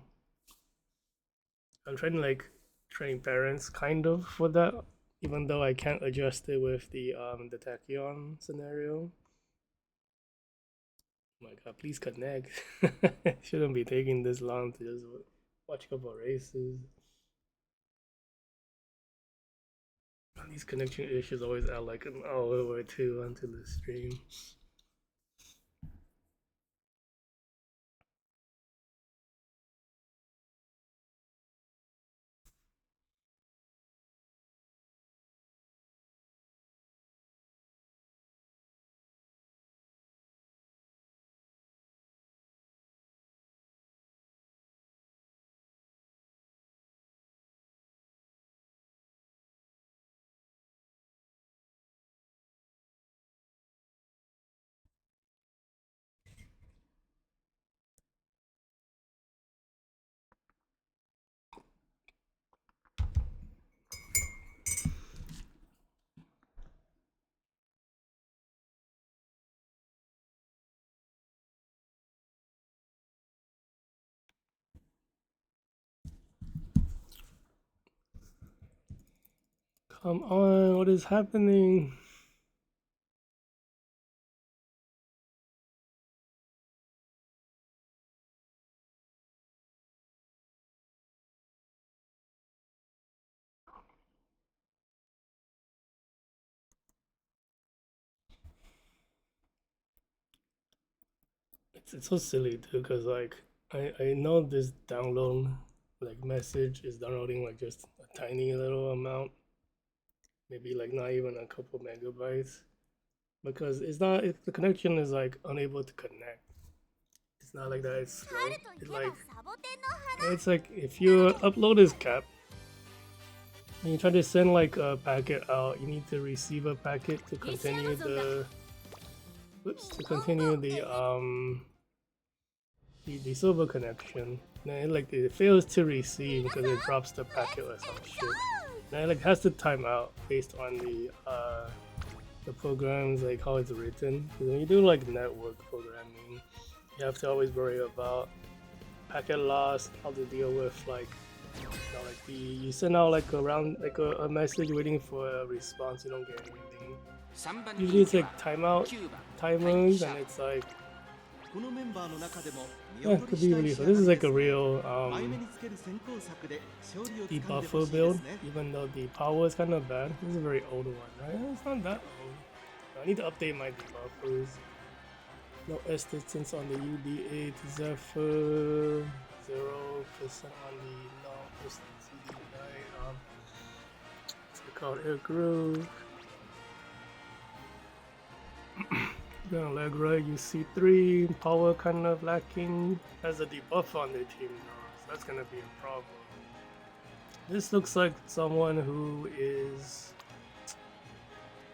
I'm trying to like train parents kind of for that, even though I can't adjust it with the Tachyon scenario. Oh my god, please connect. Shouldn't be taking this long to just watch a couple of races. These connection issues always add like an hour or two onto the stream. Come on, what is happening? It's so silly too, because like I know this download like message is downloading like just a tiny little amount, maybe like not even a couple megabytes, because it's not if the connection is like unable to connect. It's not like that. It's slow. It's like if your upload is capped and you try to send like a packet out, you need to receive a packet to continue the silver connection. Then it fails to receive because it drops the packet or some shit. Then it has to time out based on the programs, like how it's written. Because when you do like network programming, you have to always worry about packet loss, how to deal with like you send out like a message waiting for a response, you don't get anything. Usually it's like timeout timers, and it's like yeah, could be really fun. This is like a real debuffer build, even though the power is kind of bad. This is a very old one, right? It's not that old. I need to update my debuffers. No S distance on the UD8 Zephyr, 0% on the long distance UD9. Check out Air Groove. Gran Alegria, UC3, power kind of lacking. Has a debuff on the team though, so that's gonna be a problem. This looks like someone who is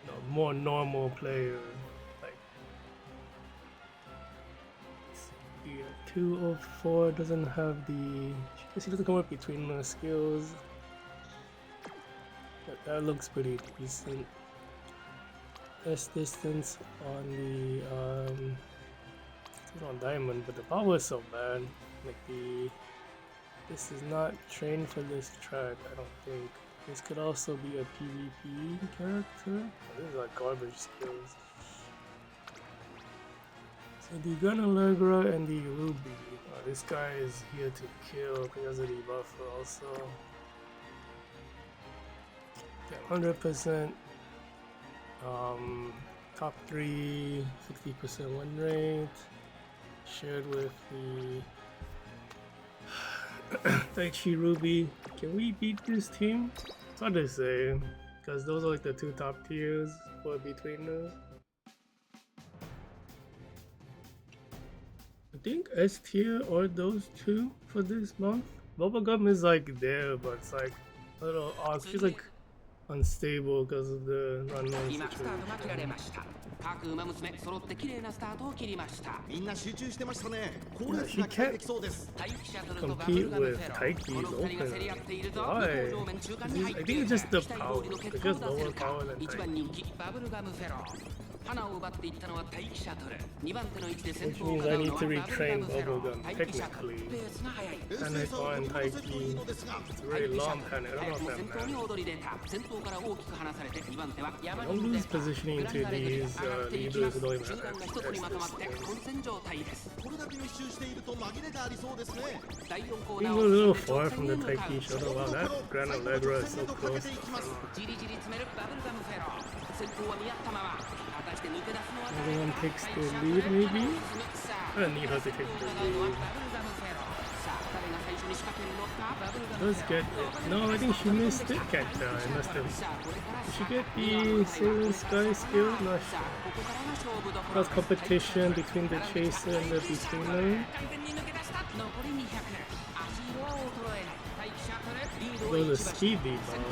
a more normal player. Like, yeah, 204 doesn't have the. I guess he doesn't come up between the skills. But that looks pretty decent. S distance on the it's on diamond, but the power is so bad. Like this is not trained for this track, I don't think. This could also be a PvP character. Oh, these are garbage skills. So the Gran Alegria and the Ruby. This guy is here to kill because of the buffer also. Yeah, 100%. Top 3, 60% win rate, shared with the Daichi Ruby. Can we beat this team? It's hard to say, because those are like the two top tiers for between those. I think S tier or those two for this month. Bubblegum is like there, but it's like a little odd. She's like unstable because of the unknown situation. Yeah, she can't compete with Taiki's open. Why? I think it's just the power. It's just lower power than Taiki. Which means I need to retrain Bubblegum technically. Panic on Taiki. It's a very long panic. I don't know if that matters. Don't lose positioning to these leaders who don't even have Being a little far from the Taiki shuttle. Wow, that Gran Alegria is so close. Everyone takes the lead, maybe? I don't need her to take the lead. Does get it. No, I think she missed it. Can't tell. I must have. Did she get the Sailing Sky skill? Not sure. How's competition between the Chaser and the Betweener? Those are speed debuff.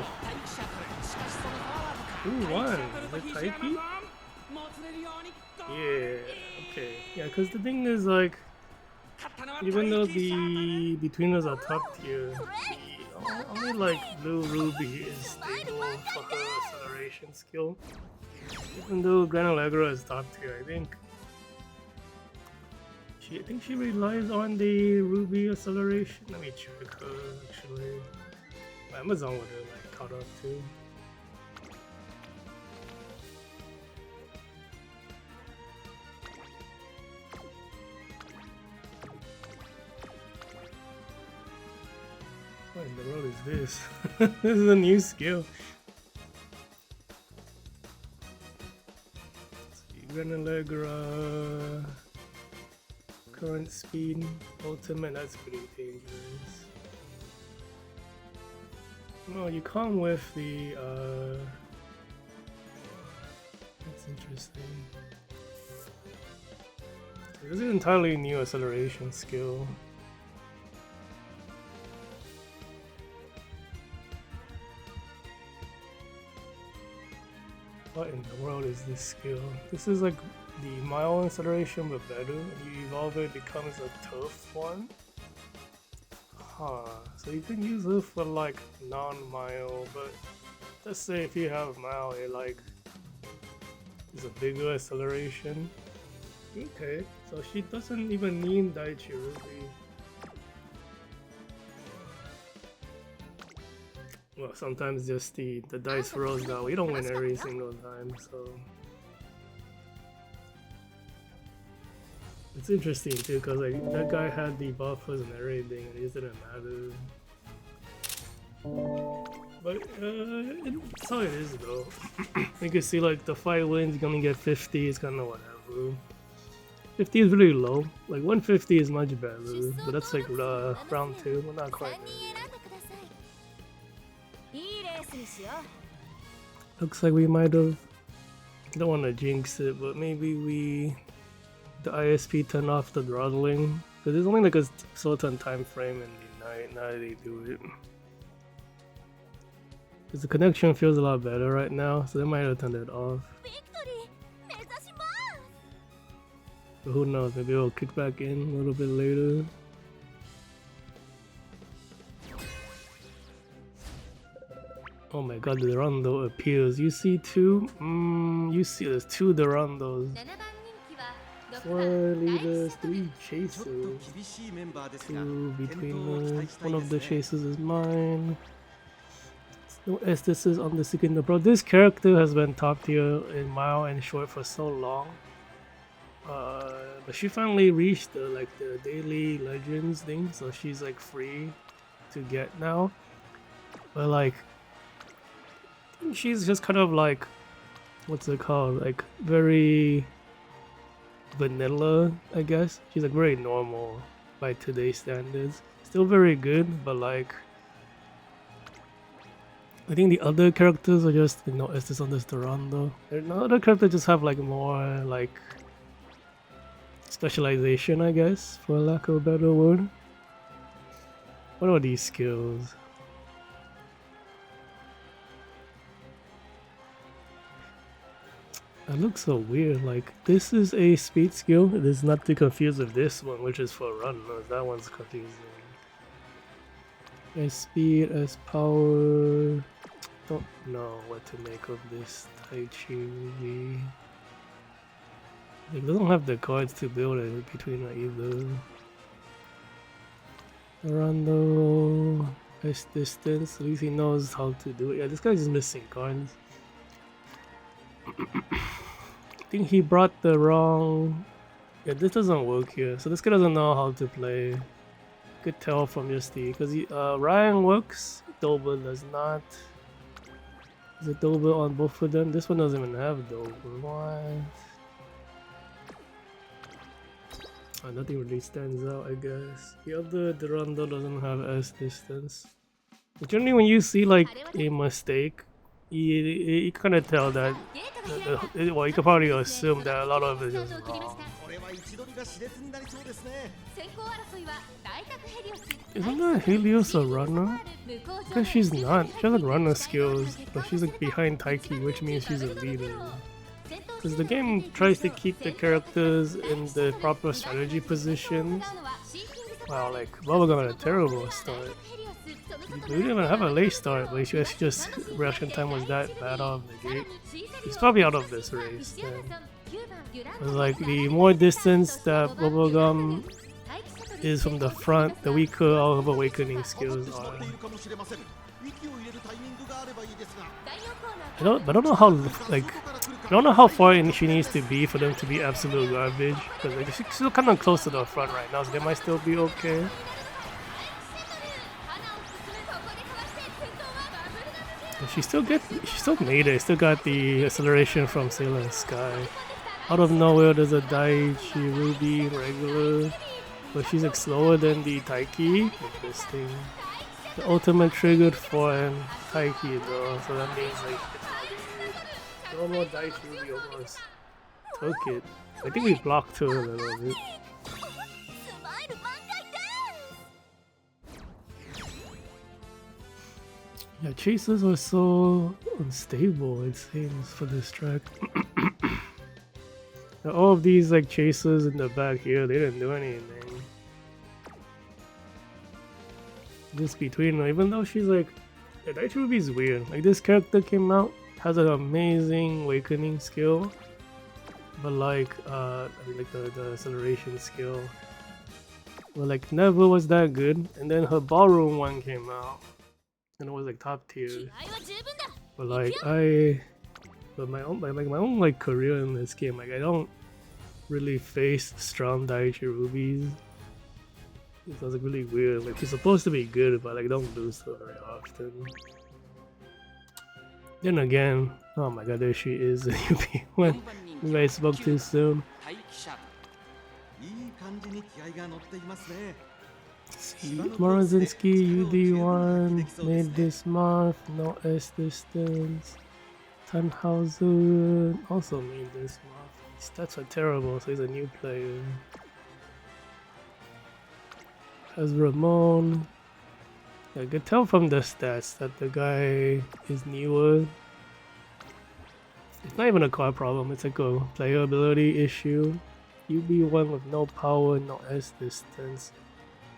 Who won? Is it Taiki? Yeah, okay. Yeah, because the thing is, like, even though the Betweeners are top tier, only like Blue Ruby is stable for her acceleration skill. Even though Gran Alegria is top tier, I think she relies on the Ruby acceleration. Let me check her actually. Amazon would have like caught up too. in the world is this? This is a new skill. Let's see, Gran Alegria, current speed, ultimate, that's pretty dangerous. No, you come with the that's interesting. This is an entirely new acceleration skill. What in the world is this skill? This is like the mile acceleration but better. When you evolve it, it becomes a tough one. Huh. So you can use it for like non-mile, but let's say if you have mile, it like is a bigger acceleration. Okay, so she doesn't even need Daichi Ruby. Well, sometimes just the dice rolls out. We don't win every single time, so it's interesting too, cause like that guy had the buffers and everything, and it didn't matter. But it's how it is though. You can see like the fight wins, you're gonna get 50. It's kind of whatever. 50 is really low. Like 150 is much better, but that's like round 2. Well, not quite there. Looks like we might have. Don't want to jinx it, but maybe the ISP turn off the throttling, because there's only like a certain time frame in the night. Now they do it. Because the connection feels a lot better right now, so they might have turned it off. But who knows, maybe it'll kick back in a little bit later. Oh my god, the Durando appears. You see 2? You see there's 2 Durandos. 4 leaders, 3 chasers. 2 between us. One of the chasers is mine. No Estes on the second. Bro, this character has been top tier in mile and short for so long. But she finally reached the daily legends thing, so she's like free to get now. But like, she's just kind of like, what's it called? Like very vanilla, I guess. She's like very normal by today's standards. Still very good, but like, I think the other characters are just, you know, Estes on this Durando. The other characters just have like more like specialization, I guess, for lack of a better word. What are these skills? It looks so weird. Like, this is a speed skill. It is not to confuse with this one, which is for runners. That one's confusing. As speed, as power. Don't know what to make of this Daichi Ruby. It doesn't have the cards to build it between either. Rondo, S distance, at least he knows how to do it. Yeah, this guy's just missing cards. I think he brought the wrong... Yeah, this doesn't work here. So this guy doesn't know how to play. You could tell from just the... Because Ryan works, Double does not. Is it Double on both of them? This one doesn't even have Double. What? Nothing really stands out, I guess. The other Durando doesn't have S distance. Generally, when you see like a mistake, you kind of tell that. Well, you can probably assume that a lot of it is just wrong. Isn't that Helios a runner? Because she's not. She has like runner skills, but she's like behind Taiki, which means she's a leader. Because the game tries to keep the characters in the proper strategy positions. Wow, like Bubblegum had a terrible start. We didn't even have a late start, but she just reaction time was that bad out of the gate. He's probably out of this race. It's like the more distance that Bubblegum is from the front, the weaker all of awakening skills are. I don't know how I don't know how far in she needs to be for them to be absolute garbage, because like, she's still kind of close to the front right now, so they might still be okay. She still made it. Still got the acceleration from Sailor and Sky. Out of nowhere, there's a Daichi Ruby regular, but she's like slower than the Taiki. Like this thing. The ultimate triggered for Taiki though, so that means like it's normal Daichi Ruby almost took it. I think we blocked her a little bit. Yeah, chasers are so unstable, it seems, for this track. Now, all of these like chasers in the back here, they didn't do anything. Just between them, even though she's like, yeah, Daichi Ruby's weird. Like this character came out, has an amazing awakening skill, but like, I mean, like the acceleration skill, but like never was that good. And then her ballroom one came out, and it was like top tier. But like my own like career in this game, like I don't really face strong Daichi Rubies. It was like really weird. Like she's supposed to be good, but like don't lose to her very often. Then again, oh my god, there she is. When maybe I spoke too soon. See, Morozinski, UD1, made this month, no S distance. Tannhauser also made this month. His stats are terrible, so he's a new player. Has Ramon. I could tell from the stats that the guy is newer. It's not even a card problem, it's like a playability issue. UB1 with no power, no S distance.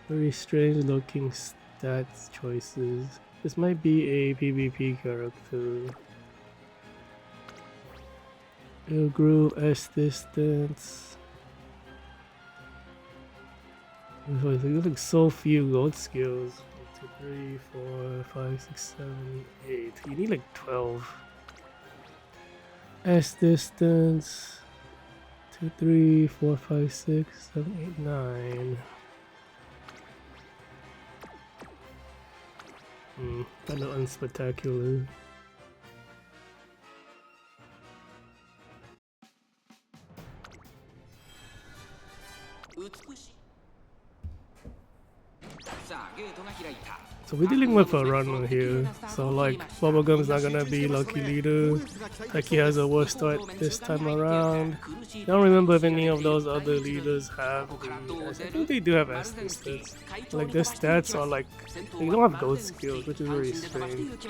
Very strange looking stats choices. This might be a PvP character. Grew S distance. There's like so few gold skills. 1, 2, 3, 4, 5, 6, 7, 8. You need like 12. S distance. 2, 3, 4, 5, 6, 7, 8, 9. Kind of unspectacular. So we're dealing with a runner here, so like Bubblegum's not gonna be lucky leader. Taiki has a worse start this time around. I don't remember if any of those other leaders have the I think they do have S stats. Like their stats are like, they don't have gold skills, which is very strange.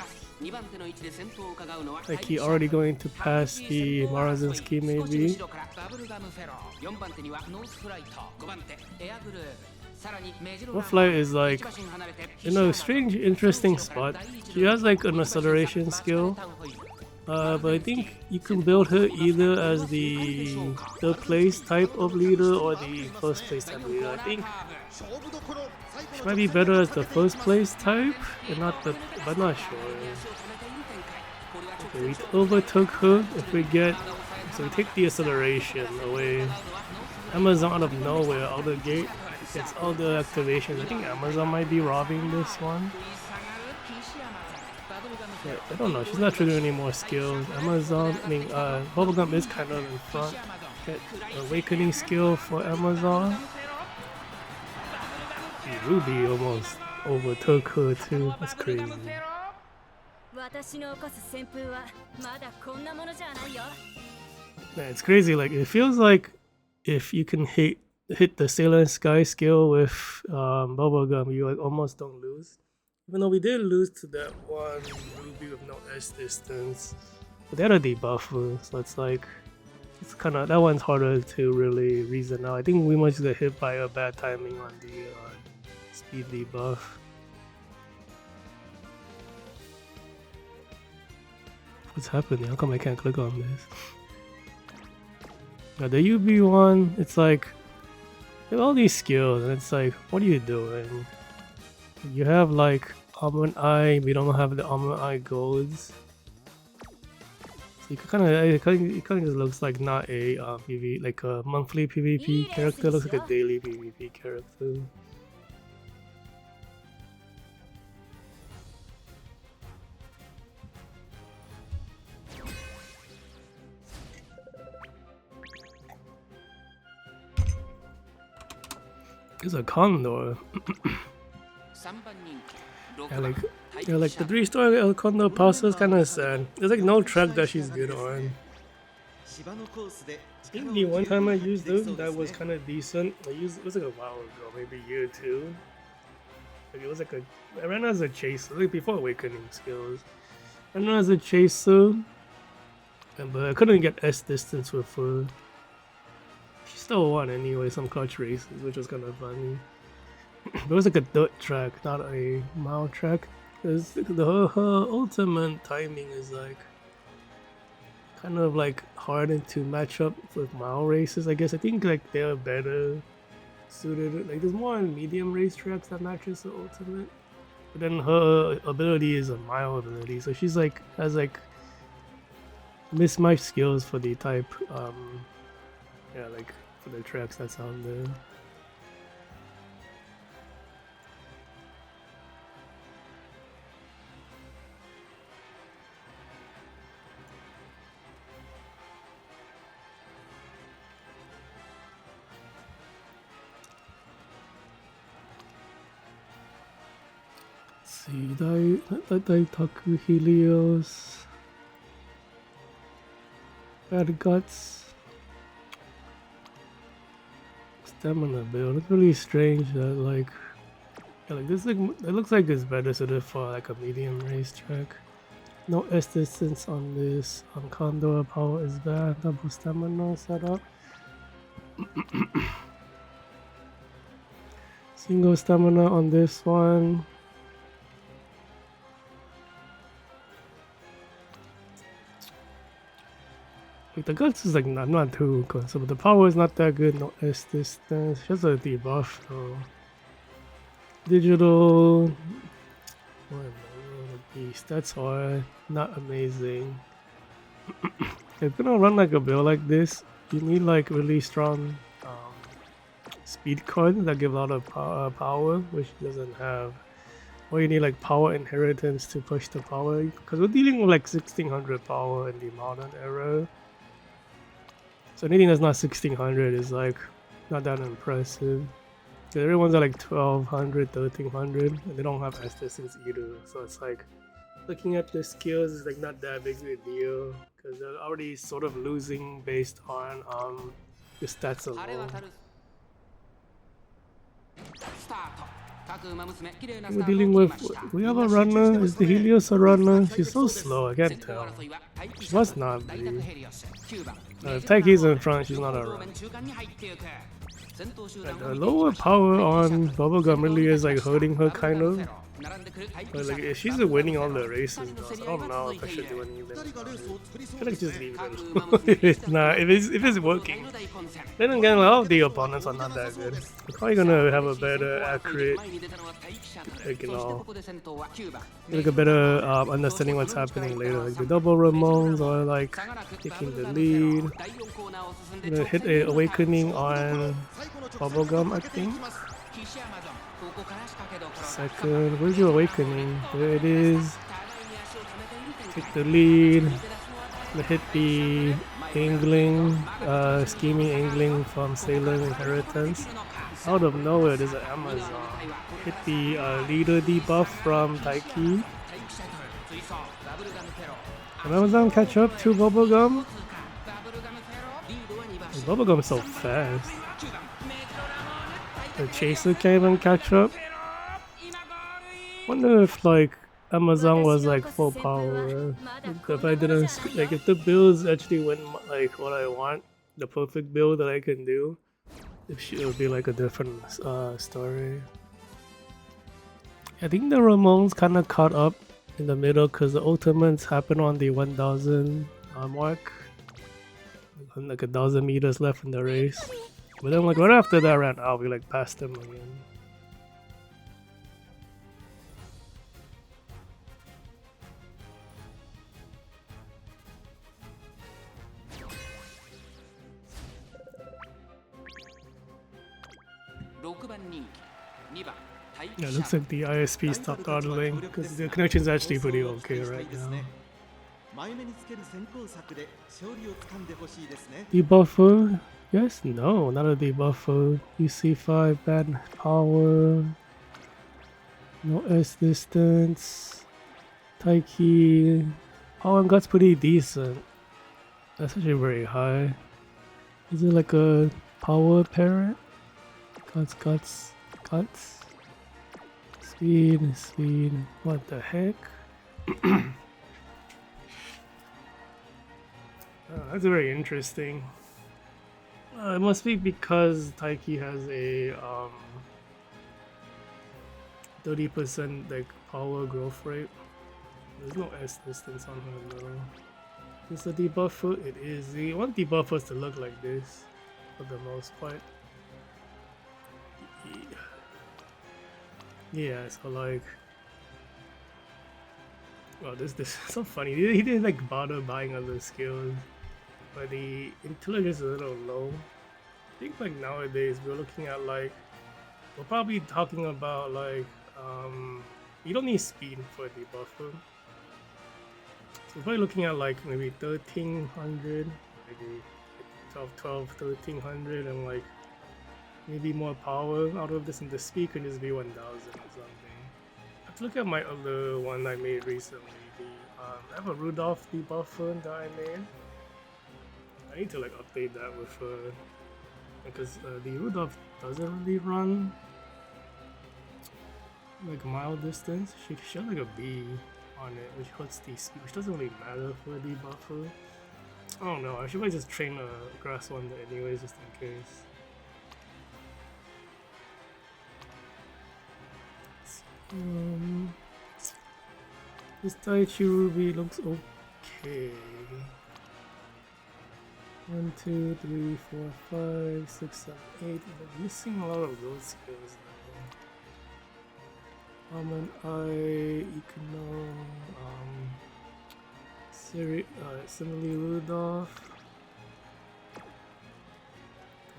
Like he already going to pass the Marazinski maybe. Flight is like in a strange, interesting spot. She has like an acceleration skill, but I think you can build her either as the third place type of leader or the first place type leader. I think she might be better as the first place type, and not the. But not sure. Okay, we overtook her. If we get, so we take the acceleration away. Amazon out of nowhere, out of the gate. It's all the activations. I think Amazon might be robbing this one. Yeah, I don't know. She's not triggering any more skills. Amazon, I mean, Bubblegum is kind of in front. Get awakening skill for Amazon. Ruby almost overtook her too. That's crazy. Man, it's crazy. Like it feels like if you can hit the Sailor and Sky skill with Bubblegum, you like almost don't lose. Even though we did lose to that one Ruby with no S distance, but they had a debuffer, so it's like it's kind of that one's harder to really reason out. I think we must get hit by a bad timing on the speed debuff. What's happening? How come I can't click on this? Now the UB one, it's like you have all these skills, and it's like, what are you doing? You have like Almond Eye, we don't have the Almond Eye golds. So you kind of, it kind of just looks like not a PV, like a monthly PvP character. Looks like a daily PvP character. It's a condor. Yeah, like the 3-star El Condor Pasta is kind of sad. There's like no track that she's good on. I think the one time I used them, that was kind of decent. It was like a while ago, maybe a year or two. Like it was like I ran as a chaser, like before Awakening skills. I ran as a chaser, but I couldn't get S distance with her. She still won anyway, some clutch races, which was kind of funny. It was like a dirt track, not a mile track. Cause her ultimate timing is like kind of like hard to match up with mile races. I guess I think like they're better suited. Like there's more medium race tracks that matches the ultimate. But then her ability is a mile ability, so she's like has like mismatched skills for the type. Yeah, like for the tracks that's out there. See, Daitaku Helios, Bad Guts, Stamina build. It's really strange that like this it looks like it's better suited for like a medium racetrack. No S distance on this. On Condor power is bad. Double stamina setup. Single stamina on this one. Like the guts is like not too good, so but the power is not that good. No S distance, just a debuff though. Digital, the stats are not amazing. If you're gonna run like a build like this, you need like really strong speed cards that give a lot of power, which it doesn't have. Or you need like power inheritance to push the power, because we're dealing with like 1600 power in the modern era. So anything that's not 1600 is like not that impressive. Everyone's at like 1200, 1300, and they don't have S distance either. So it's like looking at the skills is like not that big of a deal because they're already sort of losing based on the stats alone. We're dealing with, we have a runner. Is the Helios a runner? She's so slow, I can't tell. She must not be. If Taiki's in front, she's not a runner. And the lower power on Bubblegum really is like hurting her kind of. But like if she's winning all the races though, so I don't know if I should do anything. I feel like just leave it. Nah, if it's working. Then again, all of the opponents are not that good. We're probably gonna have a better accurate, like like a better understanding what's happening later. Like the double Ramones are like taking the lead. Gonna hit a awakening on Bubblegum, I think. Second, where's your awakening? There it is. Take the lead. Gonna hit the angling, scheming angling from Sailor Inheritance. Out of nowhere, there's an Amazon. Hit the leader debuff from Taiki. Can Amazon catch up to Bubblegum? Bubblegum's so fast. The chaser can't even catch up. Wonder if like Amazon was like full power. If I didn't like, if the builds actually went like what I want, the perfect build that I can do, it would be like a different story. I think the Ramones kind of caught up in the middle because the ultimates happen on the 1000 mark, like 1000 meters left in the race. But then like right after that ran out, we like passed them again. Yeah, it looks like the ISP stopped throttling because the connection's actually pretty okay right now. Debuffer, Yes, no, not a debuffer. UC5, bad power. No S distance. Taiki. Power and guts pretty decent. That's actually very high. Is it like a power parent? Guts. Speed. What the heck? That's very interesting. It must be because Taiki has a 30% like power growth rate. There's no S distance on her though. Is a debuffer? It is. You want debuffers to look like this for the most part. Yeah, so like, well, this is so funny. He didn't like bother buying other skills, but the intelligence is a little low. I think like nowadays we're looking at like, we're probably talking about like, you don't need speed for a debuffer. So we're probably looking at like maybe 1300, maybe 1300, and like maybe more power out of this, and the speed can just be 1000 or something. I have to look at my other one I made recently. I have a Rudolph debuffer that I made. I need to like update that with because the Rudolph doesn't really run like mile distance. She has like a B on it, which hurts the speed, which doesn't really matter for a debuffer. I don't know. I should probably just train a grass one anyways, just in case. This Daichi Ruby looks okay. 1, 2, 3, 4, 5, 6, 7, 8. I'm missing a lot of those skills though. Almond Eye, Econo, Simile Rudolph. I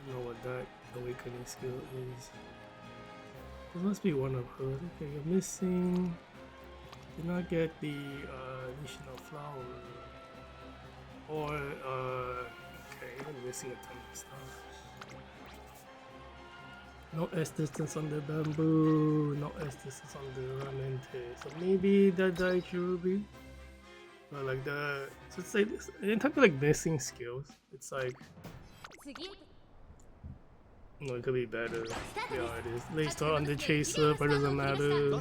don't know what that awakening skill is. This must be one of hers. Okay, you're missing. Did not get the Nishino Flower. Or, okay, you're missing a ton of stuff. No S distance on the bamboo, no S distance on the Ramente. So maybe that Daichi Ruby. But like so it's like, in terms of like missing skills, it's like, no, it could be better. Yeah, it is. Late start on the chaser, but it doesn't matter.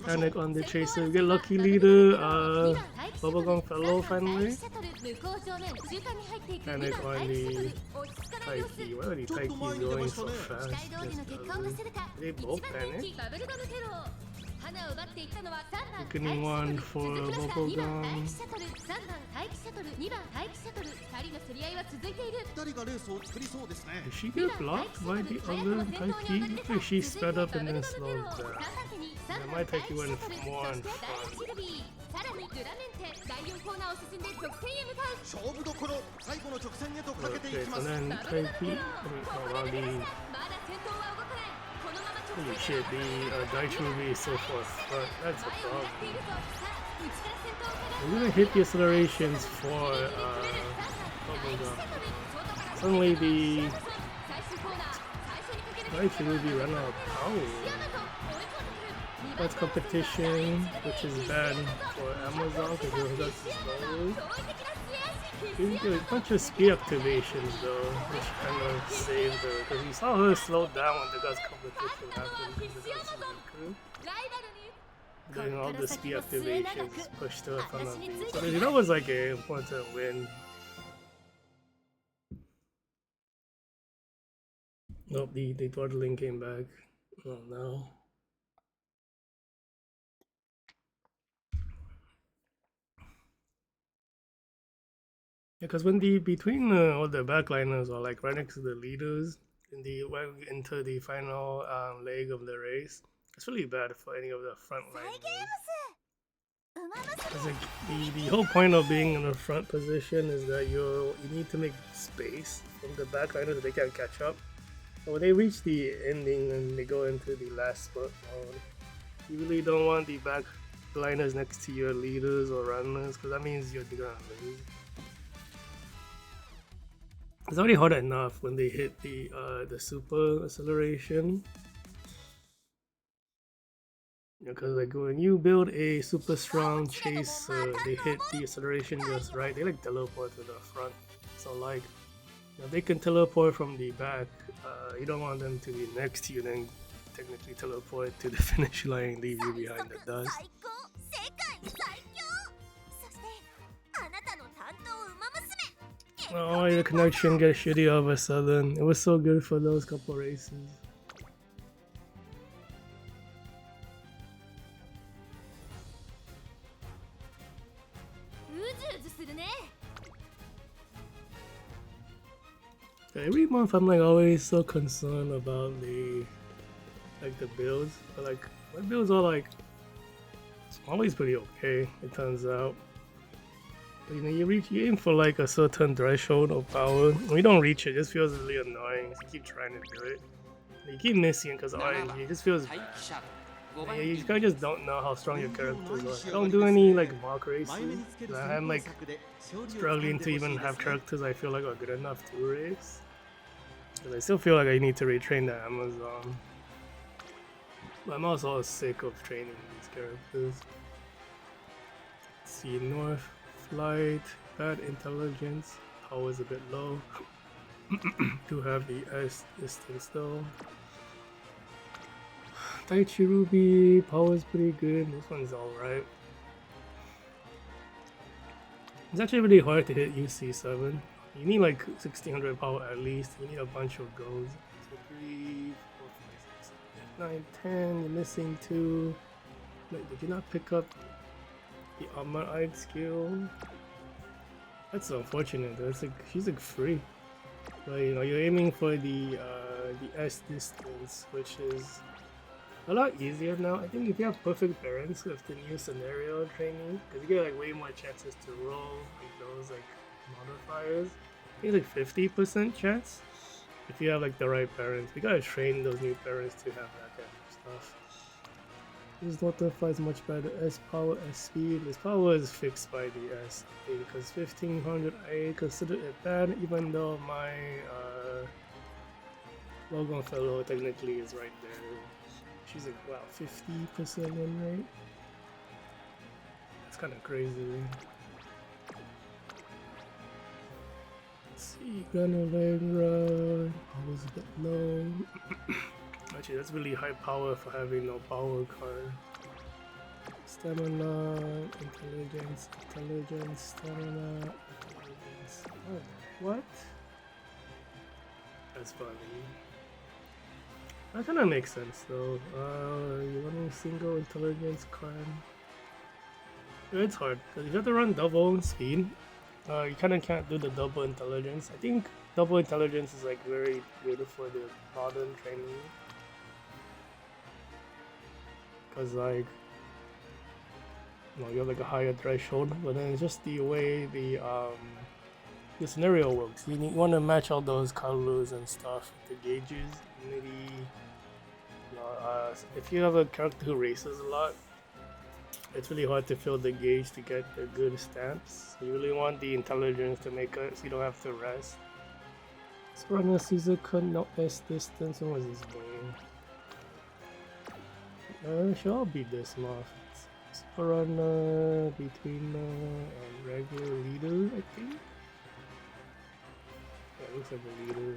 Panic on the chaser. Get lucky leader. Bubblegum fellow finally. Panic on the Taiki. Why are the Taikis going so fast? They both panic. Weakening one for Bubblegum. Did she get blocked by the other Taiki? Looks like she sped up and then slowed down. Yeah, my Taiki went more on front. Okay, so then Taiki, holy shit, the Daichi Ruby is so far front. That's a problem. We're gonna hit the accelerations for Bubblegum. Suddenly the Daichi Ruby ran out of power. That's competition, which is bad for Amazon because it has slow. You get a bunch of speed activations though, which kind of saved her, because you saw her slow down when the Guts competition happened because the Guts was weaker. Then all the speed activations pushed her in front of me. So that was like an important win. Nope, the dawdling came back. Oh no. Because when between all the backliners are like right next to the leaders into the final leg of the race, it's really bad for any of the frontliners. Because like the whole point of being in the front position is that you need to make space from the backliners so they can't catch up. So when they reach the ending and they go into the last spurt mode, you really don't want the backliners next to your leaders or runners, because that means you're gonna lose. It's already hard enough when they hit the super acceleration. Because like when you build a super strong chase, they hit the acceleration just right. They like teleport to the front. So like, if they can teleport from the back, you don't want them to be next to you, then technically teleport to the finish line, leave you behind the dust. Oh, the connection gets shitty all of a sudden. It was so good for those couple races. Every month I'm like always so concerned about the builds, but like my builds are like always pretty okay, it turns out. But, you know, you aim for like a certain threshold of power. When you don't reach it, it just feels really annoying. You keep trying to do it, you keep missing because RNG. It just feels bad. Yeah, you kind of just don't know how strong your characters are. I don't do any like mock races. I'm like struggling to even have characters I feel like are good enough to race. Because I still feel like I need to retrain the Amazon. But I'm also sick of training these characters. Let's see, North, Flight, bad intelligence, power is a bit low. Do have the S distance though. Daichi Ruby, power is pretty good. This one's alright. It's actually really hard to hit UC7. You need like 1600 power at least. You need a bunch of goes. So 3, 4, 5, 6, 7, 8, 9, 10. You're missing 2. Wait, did you not pick up the Armor-Eyed skill? That's unfortunate. That's like she's like free. So you know you're aiming for the S distance, which is a lot easier now. I think if you have perfect parents with the new scenario training, because you get like way more chances to roll like those like modifiers. I think it's like 50% chance if you have like the right parents. We gotta train those new parents to have that kind of stuff. This multiply is much better. S power, S speed. This power is fixed by the S because 1500 I consider it bad, even though my Logan fellow technically is right there. She's like wow, 50% win rate. It's kind of crazy. Let's see, Gran Alegria. Power's a bit low. Actually, that's really high power for having no power card. Stamina, intelligence, stamina, intelligence. Oh, what? That's funny. That kind of makes sense though. You're running single intelligence card. It's hard because if you have to run double speed, you kind of can't do the double intelligence. I think double intelligence is like very good for the modern training. Because like, you know, you have like a higher threshold, but then it's just the way the scenario works. You want to match all those colors and stuff with the gauges. Maybe, you know, if you have a character who races a lot, it's really hard to fill the gauge to get the good stamps. You really want the intelligence to make it so you don't have to rest. Sprung Caesar cut no S distance. What was his name? Should all be this month. Super between and regular leader, I think. Yeah, it looks like a leader.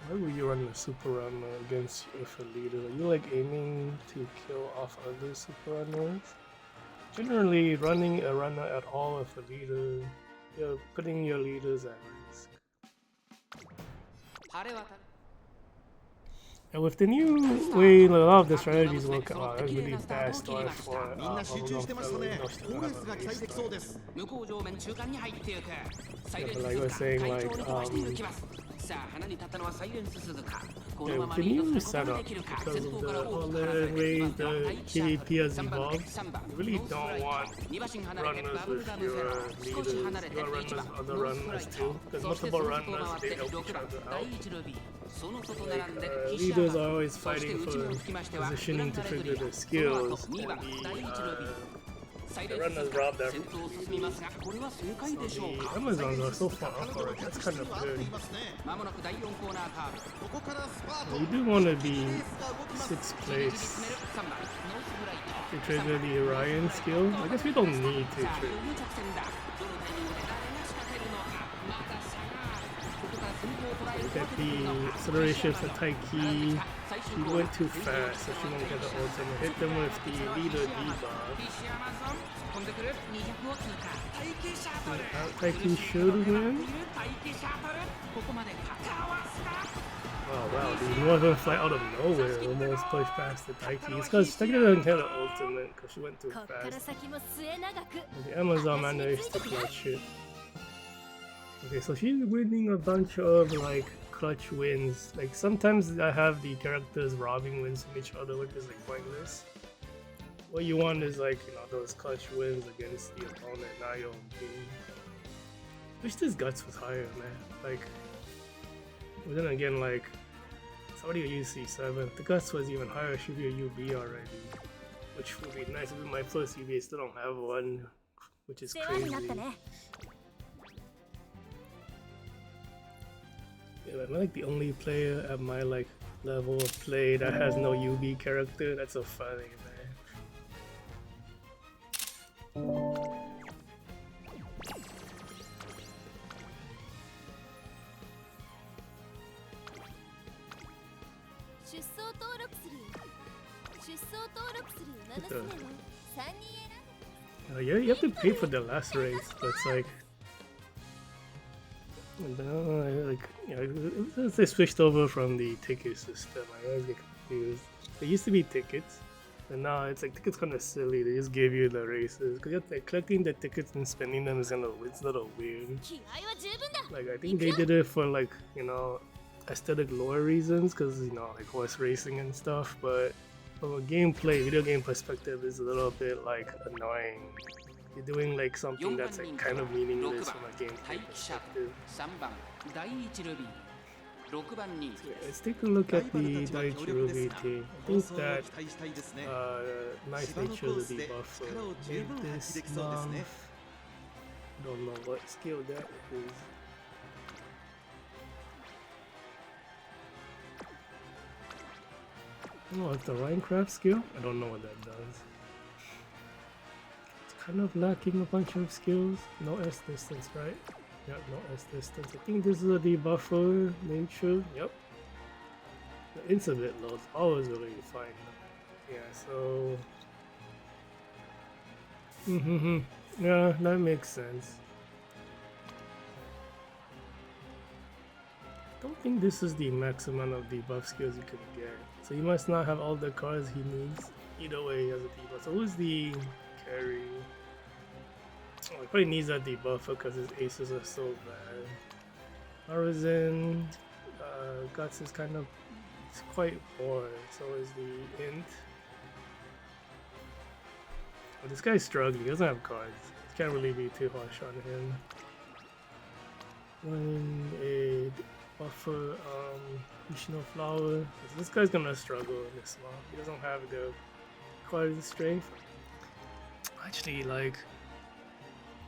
Why would you run a super runner against a leader? Are you like aiming to kill off other super runners? Generally, running a runner at all with a leader, you're putting your leaders at risk. And with the new way a lot of the strategies work out, that's really bad start for yeah, but like I was saying, like yeah, with the new setup, because of the way the PvP has evolved, you really don't want runners with your leaders. You want runners with other runners too, because multiple runners, they help each other out. Like, leaders are always fighting for positioning to trigger their skills, and the The runners robbed everything. So the Amazons are so far up already. That's kind of good. You do want to be 6th place to trigger the Orion skill. I guess we don't need to trigger. Look at the acceleration for Taiki. She went too fast, so she won't get the ultimate. Hit them with the leader debuff. Taiki should win. Oh wow, the Northern Flight out of nowhere almost pushed past the Taiki. It's because Taiki doesn't have the ultimate because she went too fast. The Amazon managed to clutch it. Okay, so she's winning a bunch of like clutch wins. Like sometimes I have the characters robbing wins from each other, which is like pointless. What you want is like, you know, those clutch wins against the opponent, not your own team. Wish this guts was higher, man. Like, but then again, like, it's already a UC7. If the guts was even higher, it should be a UB already. Which would be nice. With my first UB, I still don't have one, which is crazy. Yeah, I'm like the only player at my like level of play that has no UB character. That's so funny, man. Yeah, you have to pay for the last race, but it's like, since they switched over from the ticket system, I always get confused. There used to be tickets, and now it's like tickets kind of silly. They just give you the races because you're like collecting the tickets and spending them is it's a little weird. Like I think they did it for like, you know, aesthetic lore reasons, because you know, like horse racing and stuff, but from a gameplay, video game perspective, is a little bit like annoying. You're doing like something that's like kind of meaningless from a gameplay perspective. Let's take a look at the Daichi Ruby team. I think that nice nature of the debuffer in this month. Don't know what skill that is. Oh, it's the Minecraft skill? I don't know what that does. It's kind of lacking a bunch of skills. No S distance, right? Yeah, no S distance. I think this is a debuffer nature. Yep. The int's a bit low. It's always really fine. Yeah, so... yeah, that makes sense. I don't think this is the maximum of debuff skills you can get. So he must not have all the cards he needs. Either way, he has a debuff. So who's the carry? Oh, he probably needs that debuffer because his aces are so bad. Arisen, Guts is kind of, it's quite poor. So is the Int. But this guy's struggling. He doesn't have cards. You can't really be too harsh on him. Running a buffer, Nishino Flower. This guy's gonna struggle in this month. He doesn't have the card strength. Actually, like,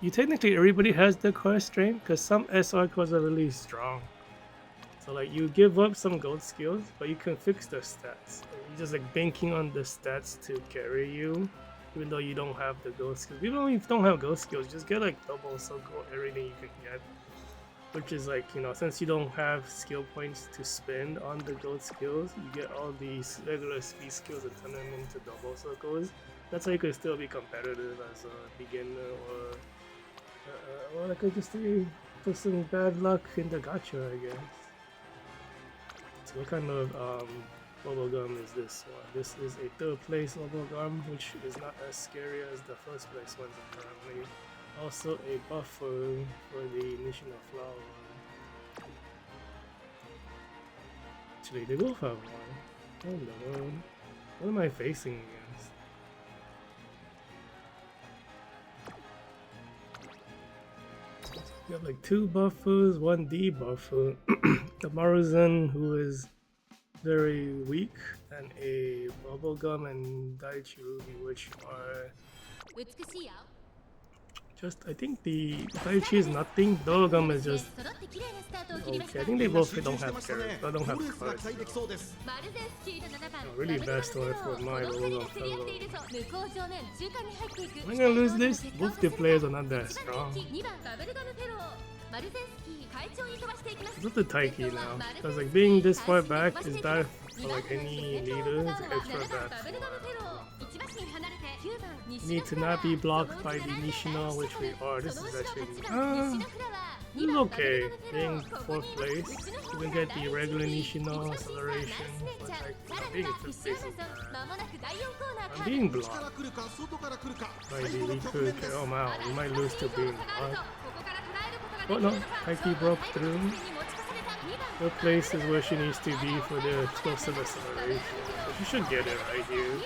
you technically everybody has the card strength because some SR cards are really strong. So like you give up some gold skills, but you can fix the stats. You're just like banking on the stats to carry you, even though you don't have the gold skills. Even if you don't have gold skills, just get like double circle everything you can get. Which is like, you know, since you don't have skill points to spend on the gold skills, you get all these regular speed skills and turn them into double circles. That's how you can still be competitive as a beginner, or like I just put some bad luck in the gacha, I guess. So what kind of bubblegum is this one? This is a 3rd place bubblegum, which is not as scary as the 1st place ones apparently. Also a buffer for the Nishino Flower. Actually, they both have one. Oh no. What am I facing against? You have like 2 buffers, 1 debuffer. The Maruzen, who is very weak, and a Bubblegum and Daichi Ruby, which are Just, I think the Daichi is nothing. Bubblegum is just okay. I think they both don't have cards. I don't have cards. Really bad story for my Bubblegum fellow. Am I gonna lose this? Both the players are not that strong. It's not the Taiki now. Because like being this far back is bad for like any leader. It's extra bad. Need to not be blocked by the Nishino, which we are. This is actually this is okay. Being 4th place, you can get the regular Nishino acceleration. But like being in 5th place is bad. I'm being blocked by the Riku. Oh wow, we might lose to being blocked. Oh no, Taiki broke through. 4th place is where she needs to be for the explosive acceleration. So she should get it right here.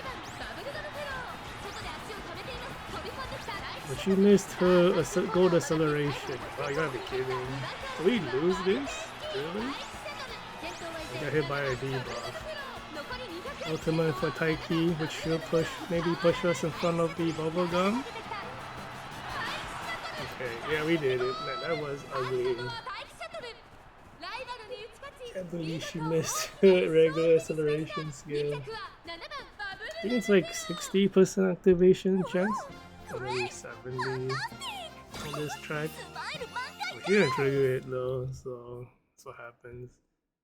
But she missed her gold acceleration. Wow, you gotta be kidding. Did we lose this? Really? We got hit by a debuff. Ultimate for Taiki, which should maybe push us in front of the bubblegum. Okay, yeah, we did it. Man, that was ugly. Can't believe she missed her regular acceleration skill. I think it's like 60% activation chance. Or maybe 70 on this track. She didn't trigger it though, so that's what happens.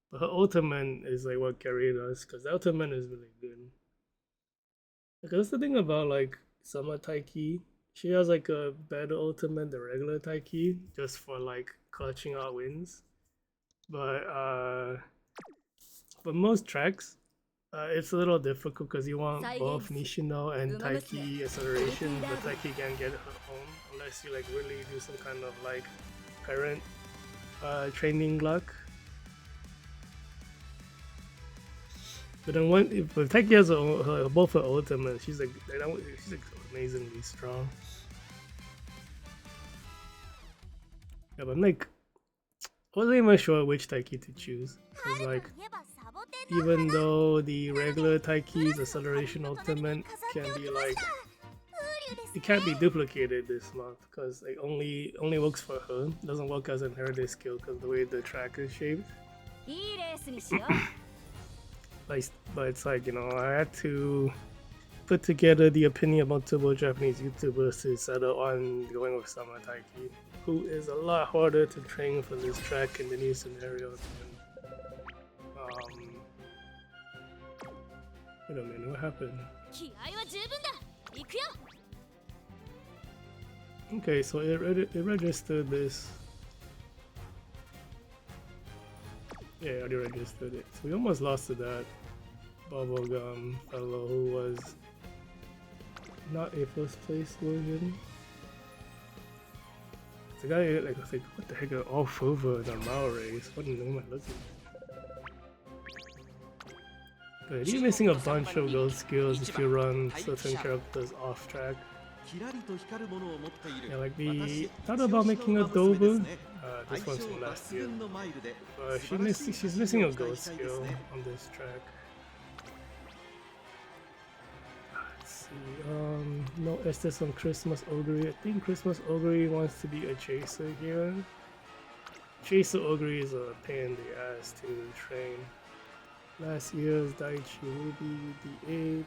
But her ultimate is like what carried us, because the ultimate is really good. Because that's the thing about like Summer Taiki. She has like a better ultimate than regular Taiki, just for like clutching out wins. But for most tracks, it's a little difficult because you want both Nishino and Taiki acceleration, but Taiki can't get her own unless you like really do some kind of like parent training luck. But then if Taiki has both her ultimate, she's like amazingly strong. Yeah, but like I wasn't even sure which Taiki to choose. Cause like even though the regular Taiki's acceleration ultimate can be like it can't be duplicated this month because it only works for her. It doesn't work as an inherited skill because the way the track is shaped. But it's like, you know, I had to put together the opinion of multiple Japanese YouTubers to settle on going with Summer Taiki, who is a lot harder to train for this track in the new scenarios. Wait a minute, what happened? Okay, so it registered this. Yeah, I already registered it. So we almost lost to that bubblegum fellow who was not a 1st place version. The guy like was like, what the heck are off over the Mao race? What am I looking at? Good. You're missing a bunch of those skills if you run certain characters off track. Yeah, like the thought about making a Dobu. This one's from last year. But she's missing a gold skill on this track. Let's see. No Estes on Christmas Ogre. I think Christmas Ogre wants to be a chaser here. Chaser Ogre is a pain in the ass to train. Last year's Daichi Ruby the 8.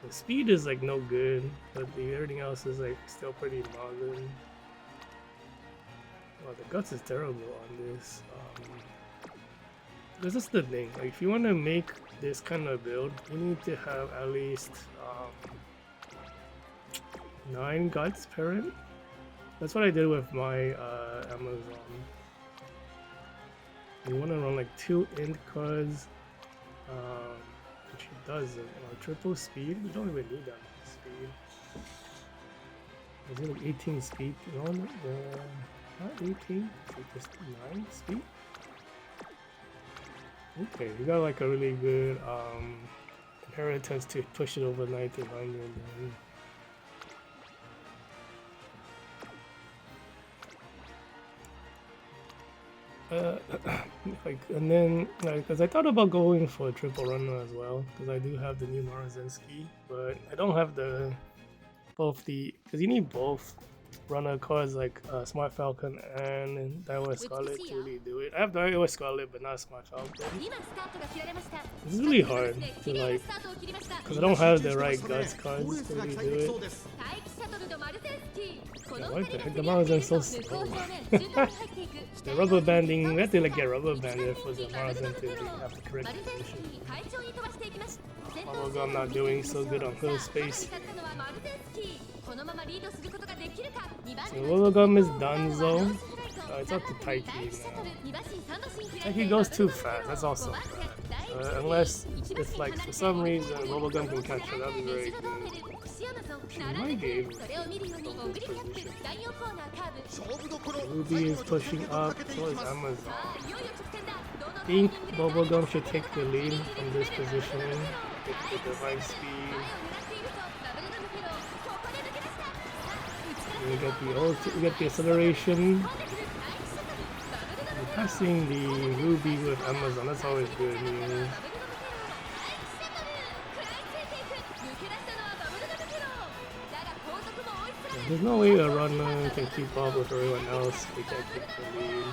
The speed is like no good, but everything else is like still pretty modern. Wow, the guts is terrible on this. This is the thing. Like, if you want to make this kind of build, you need to have at least 9 guts parent. That's what I did with my Amazon. You want to run like 2 int cards, which he doesn't. Triple speed? You don't even need that much speed. Is it like 18 speed? No, not 18. Just 9 speed. Okay, you got like a really good inheritance to push it over 1900. Like, and then like, because I thought about going for a triple runner as well, because I do have the new Marazinski, but I don't have the both the, because you need both runner cards like Smart Falcon and Daiwa Scarlet to really do it. I have Daiwa Scarlet but not Smart Falcon. It's really hard to like, because I don't have the right guts cards to really do it. Yeah, what the heck, the Maruzen's so slow. The rubber banding, we have to like get rubber banded for the Maruzen to have the correct position. Although I'm not doing so good on hill space. So Bubblegum is done though. It's up to Taiki now. Taiki goes too fast, that's also bad. Unless if like for some reason Bubblegum can catch her, that'd be very good. She might be able to position. Ruby is pushing up, so is Amazon. I think Bubblegum should take the lead from this positioning with the divine speed. We get the ult, we get the acceleration. We're passing the Ruby with Amazon, that's always good news. There's no way a runner can keep up with everyone else. They can't keep the lead.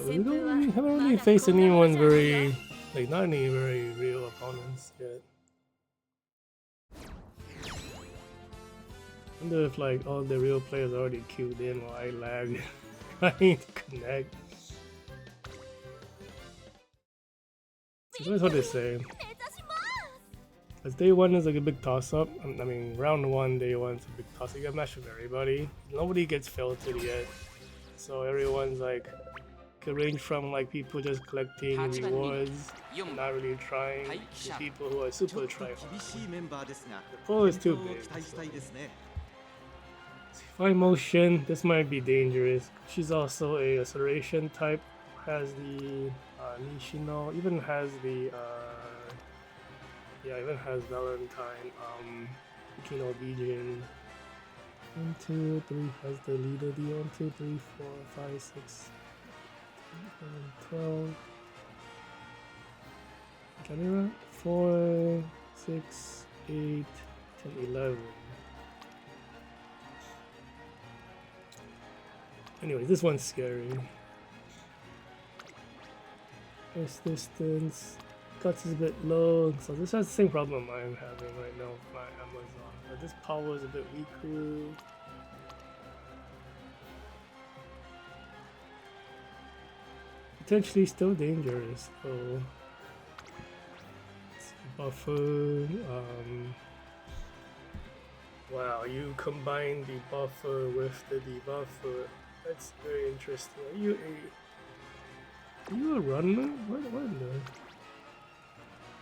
We haven't really faced anyone very, like not any very real opponents yet. I wonder if like all the real players are already queued in while I lag trying to connect. That's what they say. As day one is like a big toss-up. I mean, round one, day one is a big toss-up. You got match with everybody. Nobody gets filtered yet. So everyone's like, could range from like people just collecting rewards, not really trying, to people who are super tryhard. The pool is too big. So. Fine motion, this might be dangerous. She's also a acceleration type. Has the Nishino, even has the yeah, even has Valentine, Kino Legion. 1, 2, 3 has the leader, the 1, 2, 3, 4, 5, 6, 7, 12. Camera 4, 6, 8, 10, 11. Anyway, this one's scary. First distance. Guts is a bit low, so this has the same problem I'm having right now with my Amazon. But this power is a bit weaker. Potentially still dangerous though. Buffer. Wow, you combine the buffer with the debuffer. That's very interesting. Are you a runner? What in the?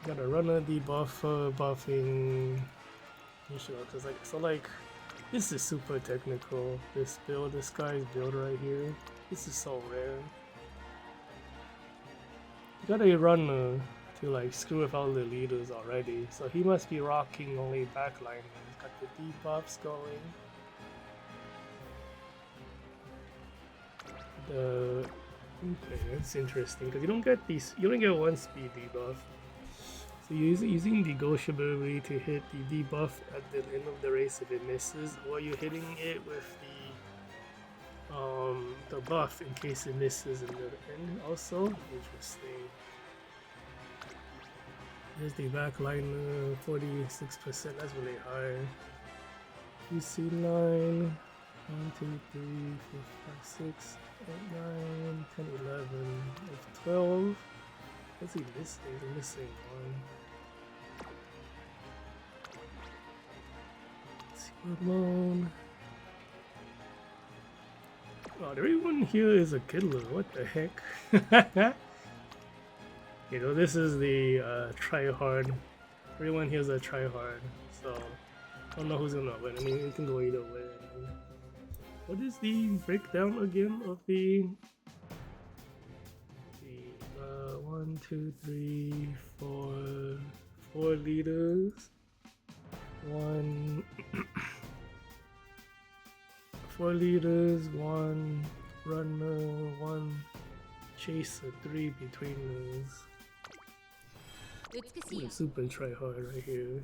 Got a runner, debuffer, buffing Nishino, because like, so like, this is super technical, this build, this guy's build right here, this is so rare. You got a runner to like screw with all the leaders already, so he must be rocking only backline. He's got the debuffs going. Okay, that's interesting, because you don't get these, you don't get one speed debuff. So you're using negotiability to hit the debuff at the end of the race if it misses, or you're hitting it with the buff in case it misses in the end. Also interesting. There's the backline 46%. That's really high. UC9 1, 2, 3, 4, 5, 6, 8, 9, 10, 11, 12. What's he missing? He's missing one. Hormone. Oh, everyone here is a killer. What the heck? You know, this is the try-hard. Everyone here is a try-hard. So, I don't know who's gonna win. I mean, it can go either way. What is the breakdown again of the 1, 2, 3, 4 leaders, 1 4 leaders, 1 runner, 1 chaser, 3 betweeners. 美しい Super try hard right here.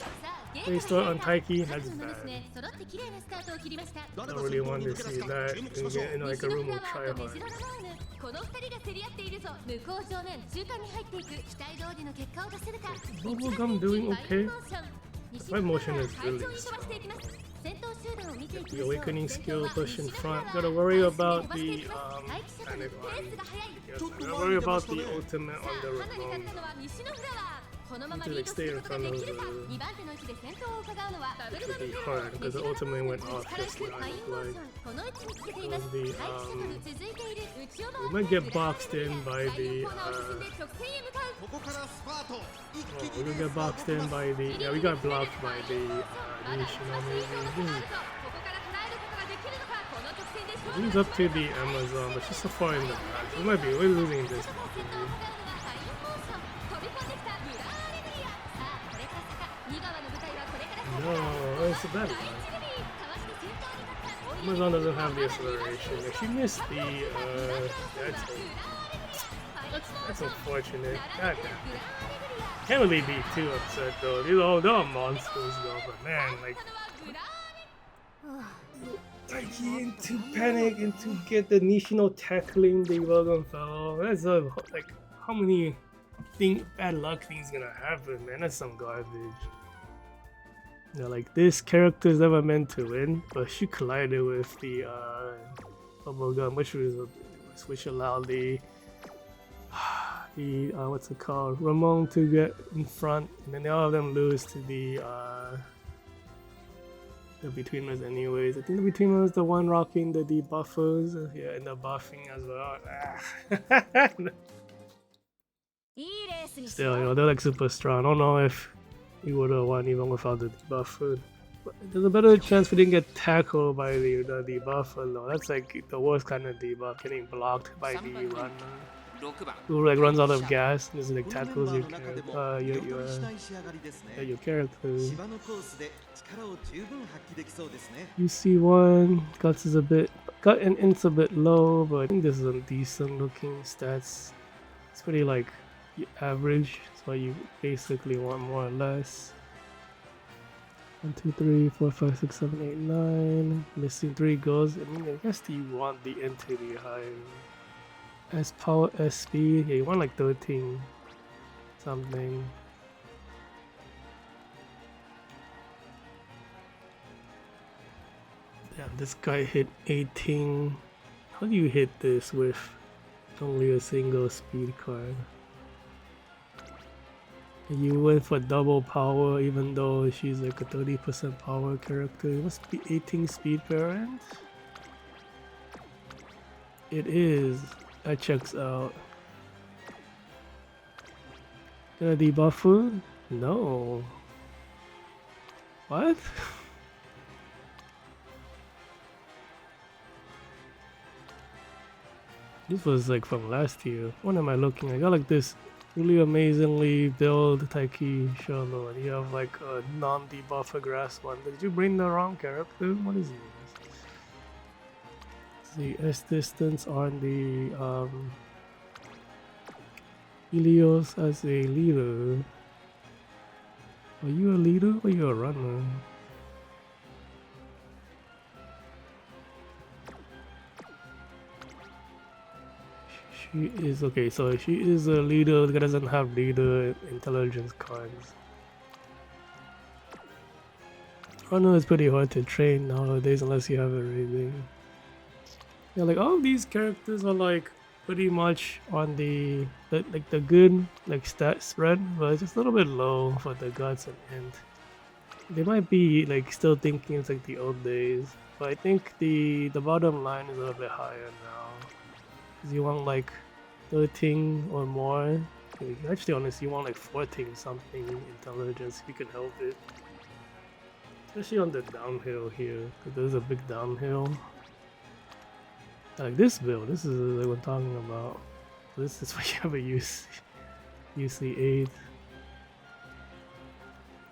さあゲ They ー start ム on が Taiki. 各 That's 馬 bad. 娘揃って綺麗なスタートを切りました I don't really want to see that and get in like a 西 room の of フラワー try とメ hard. ジロラマーヌこの二人が競り合っているぞ向こう正面中間に入っていく期待通りの結果を出せるか Bubblegum doing okay? 西 My のフラ motion ワ is ー快 really 調に飛ばしていきます先頭集団を見ていき The ましょう awakening 先頭 skill は push in 西のフラワ front. ー Gotta worry 快速 about に飛ばしてい the きます待機者との panic ペースが速い Yes, gotta worry about the ultimate さ on あ the 花に勝 Ramon. ったのは西のフラワーこのまま To リードす stay る in ことが front で of きるか the 2番手の位置で先頭を伺うのはバブルバブ Pretty ル hard because the ultimate went off just now. ファインモーションこの位置につけています Was the, 待機シャトル続いている内を We 回 might get boxed in by 第 the 4コーナーを進んで直線へ向かうここからスパート一気 we're に gonna get boxed in by the yeah, we got blocked by the Nishino こ movie. こから捉えることができるのかこの直線で勝負 Leads up to the Amazon, but she's so far in the back. We're losing this. 先頭を使うのはファインモーション飛び込んできたグランアレグリアさあこれから坂2川の舞台はこれから坂 No, it's a bad 第 one. 一ルビーかわして先頭に立った Amazon doesn't have the acceleration. If she missed the that's unfortunate. God damn. Can't really be too upset though. They're all monsters though, but man, like Daichi into panic and to get the Nishino tackling the Logan fellow. That's like how many bad luck things gonna happen, man. That's some garbage. You know, like this character is never meant to win, but she collided with the bubblegum, which allowed the what's it called, Ramon to get in front, and then all of them lose to the betweeners anyways. I think the betweener is the one rocking the debuffers, yeah, and the buffing as well. Still, you know, they're like super strong. I don't know if we would have won even without the debuffer. But there's a better chance we didn't get tackled by the debuffer though. That's like the worst kind of debuff, getting blocked by the runner. Who like runs out of gas, just like tackles your character. You see one, Guts is a bit, Gut and Int's a bit low, but I think this is a decent looking stats. It's pretty like average, so you basically want more or less. 1, 2, 3, 4, 5, 6, 7, 8, 9. Missing 3 goals. I mean, I guess you want the Int to be higher. S power, S speed. Yeah, you want like 13 something. Yeah, this guy hit 18. How do you hit this with only a single speed card? And you went for double power even though she's like a 30% power character. It must be 18 speed parent. It is. That checks out. Gonna debuffer? No. What? This was like from last year. What am I looking at? I got like this really amazingly built Taiki Sholo, and you have like a non-debuffer grass one. Did you bring the wrong character? What is this? The S distance on the Helios as a leader. Are you a leader or are you a runner? She is okay, so she is a leader that doesn't have leader intelligence cards. Runner is pretty hard to train nowadays unless you have a rating. Yeah, like all these characters are like pretty much on the good like stat spread, but it's just a little bit low for the guts and Int. They might be like still thinking it's like the old days, but I think the bottom line is a little bit higher now. Cause you want like 13 or more. Actually, honestly, you want like 14 something intelligence if you can help it. Especially on the downhill here, because there's a big downhill. Like this build, this is like what I'm talking about. This is why you have a UC8.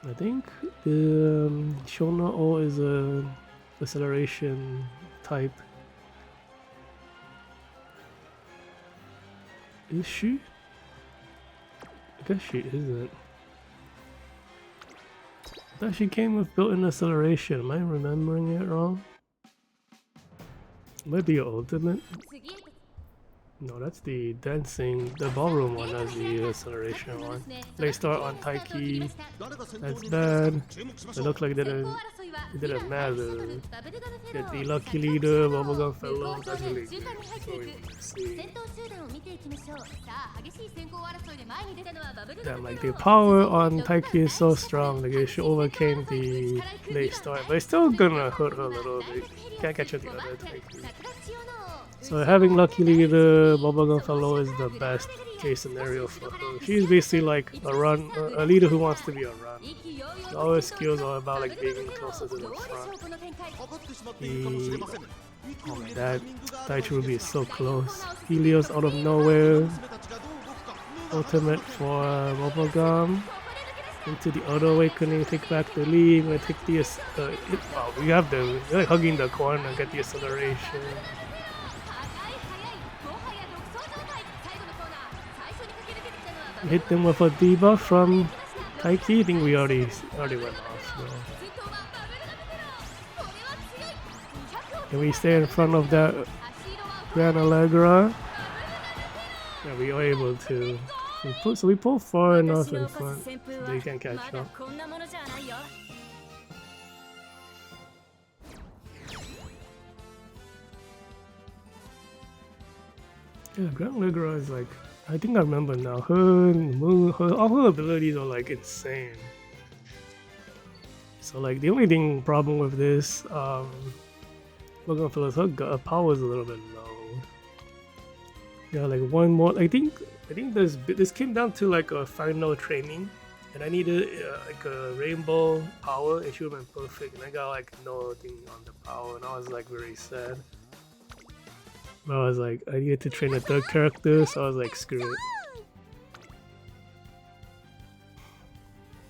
I think the Shona O is a acceleration type. Is she? guess she isn't. I thought she came with built-in acceleration. Am I remembering it wrong? Might be your ultimate. No, that's the dancing, the ballroom one has the acceleration one. They start on Taiki. That's bad. It looked like it didn't matter. Get the lucky leader, bubblegum fellow. That's really good. So we see. Damn, like the power on Taiki is so strong. Like she overcame the late start, but it's still gonna hurt her a little bit. Can't catch up the other Taiki. So having lucky leader, bubblegum fellow is the best case scenario for her. She's basically like a leader who wants to be a run. All her skills are about like being closer to the front. Oh my god, Daichi Ruby is so close. Helios out of nowhere. Ultimate for bubblegum. Into the auto awakening, take back the lead. We're gonna take the wow, we have the like hugging the corner, get the acceleration. Hit them with a debuff from Taiki. I think we already went off. So. Can we stay in front of that Gran Alegria? Yeah, we are able to. So we pull far enough in front so they can catch up. Yeah, Gran Alegria is like, I think I remember now. All her abilities are like insane. So like the only problem with this, looking for her power is a little bit low. Yeah, like one more. I think this came down to like a final training, and I needed like a rainbow power, and she would have been perfect, and I got like nothing on the power, and I was like very sad. But I was like, I needed to train a third character, so I was like, screw it.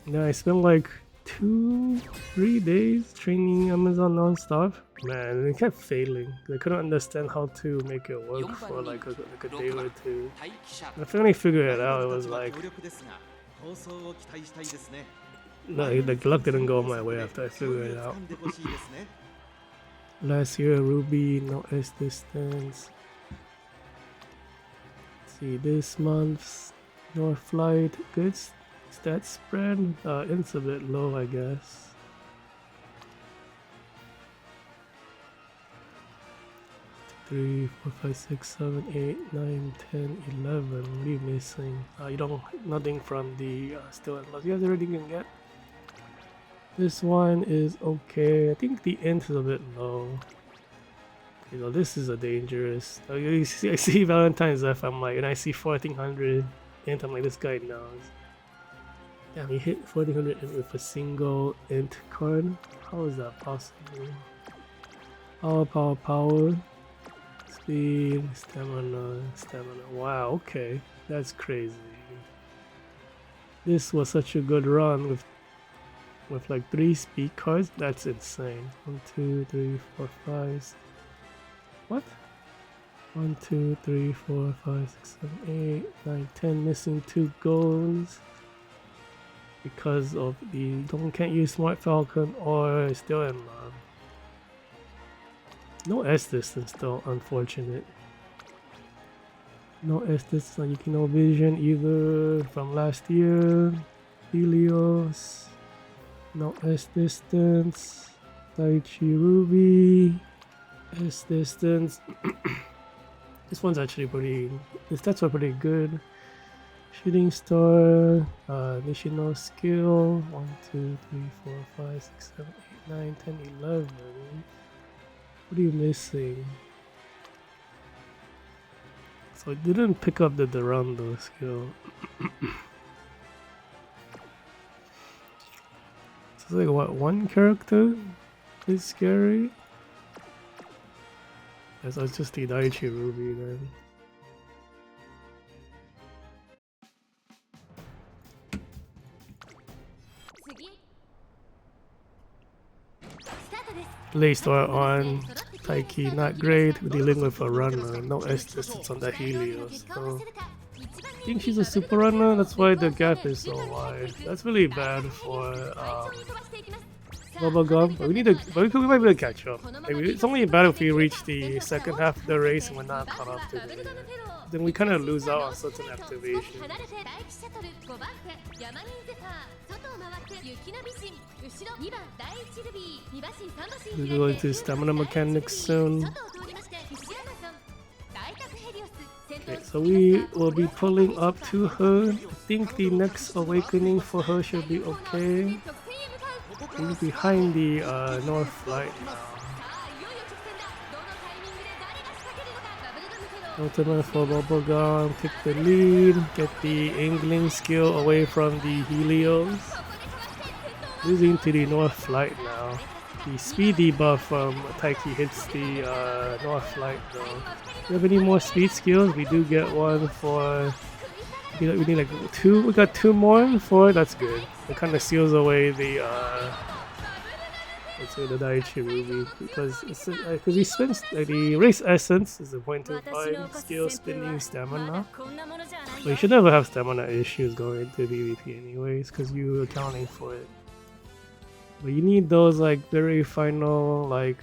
Yeah, I spent like 2-3 days training Amazon non-stop. Man, it kept failing. I couldn't understand how to make it work for like a day or two. And I finally figured it out. It was like, no, the luck didn't go my way after I figured it out. Last year, Ruby, no S distance. Let's see, this month's North Flight, good stat spread. It's a bit low, I guess. Three, 4, 5, 6, 7, 8, 9, 10, 11. What are you missing? You don't, nothing from the still and loss. You guys already can get. This one is okay. I think the int is a bit low. You know, this is a dangerous. I see Valentine's F. I'm like, and I see 1400 int. I'm like, this guy knows. Damn, he hit 1400 int with a single int card. How is that possible? Power. Speed, stamina. Wow, okay, that's crazy. This was such a good run with like 3 speed cards. That's insane. 1, 2, 3, 4, 5. What? 1, 2, 3, 4, 5, 6, 7, 8, 9, 10. Missing 2 goals because of the can't use Smart Falcon or still in love. No S distance though, unfortunate. No S distance on Yukino Vision either from last year. Helios. No S distance. Daichi Ruby. S distance. This one's actually pretty. The stats are pretty good. Shooting star. Nishino skill. 1, 2, 3, 4, 5, 6, 7, 8, 9, 10, 11. What are you missing? So it didn't pick up the Durando skill. So it's like what, one character is scary? So it's just the Daichi Ruby then. Lay start on Taiki, not great. We're dealing with a runner, no S distance on the Helios. So think she's a super runner. That's why the gap is so wide. That's really bad for Bubblegum. But we might be able to catch up. Maybe it's only bad if we reach the second half of the race and we're not caught up to the. Then we kind of lose out on certain activation. We're going to stamina mechanics soon. Okay, so we will be pulling up to her. I think the next awakening for her should be okay. We're behind the North Light now. Ultimate for Bubblegum, take the lead, get the angling skill away from the Helios. Losing to the North Light now. The speed debuff from Taiki hits the North Light though. Do you have any more speed skills? We do get one for... We need like 2, we got 2 more for it, that's good. It kind of seals away the let's say the Daichi Ruby because he spends like the race essence is a 0.25 skill spinning stamina. But you should never have stamina issues going into PvP anyways because you're accounting for it. But you need those like very final like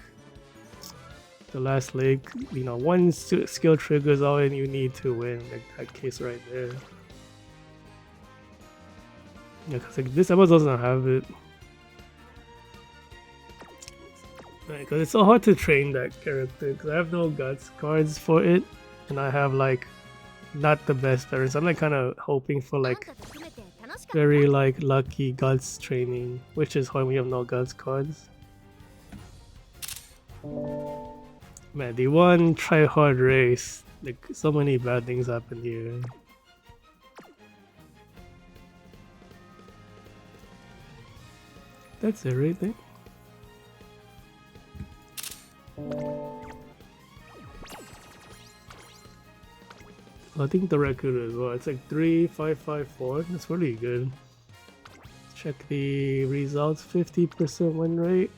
the last leg, you know, one skill trigger is all you need to win, like that case right there. Yeah, because like this episode doesn't have it. Because it's so hard to train that character because I have no guts cards for it and I have like not the best parents. I'm like kind of hoping for like very like lucky guts training, which is why we have no guts cards. Man, the one try hard race, like so many bad things happen here. That's everything. I think the record as well. It's like 3554. That's really good. Check the results. 50% win rate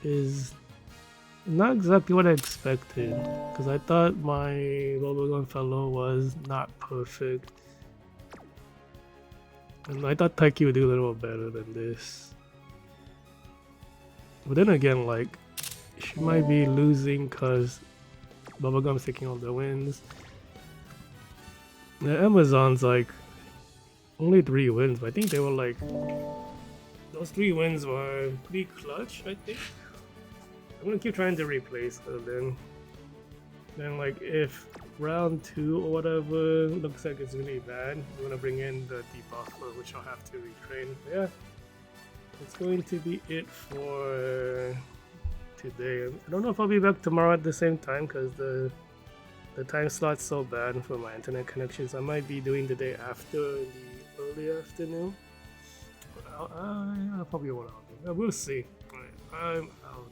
is not exactly what I expected because I thought my Bubblegum fellow was not perfect. And I thought Taiki would do a little better than this. But then again, like, she might be losing because Bubblegum's taking all the wins. The Amazon's like only 3 wins, but I think they were like those 3 wins were pretty clutch, I think. I'm gonna keep trying to replace her then like if round 2 or whatever looks like it's really bad, I'm gonna bring in the debuffer, which I'll have to retrain. Yeah, that's going to be it for today. I don't know if I'll be back tomorrow at the same time because the time slot's so bad for my internet connections. I might be doing the day after in the early afternoon. I probably won't. We'll see. Right, I'm out.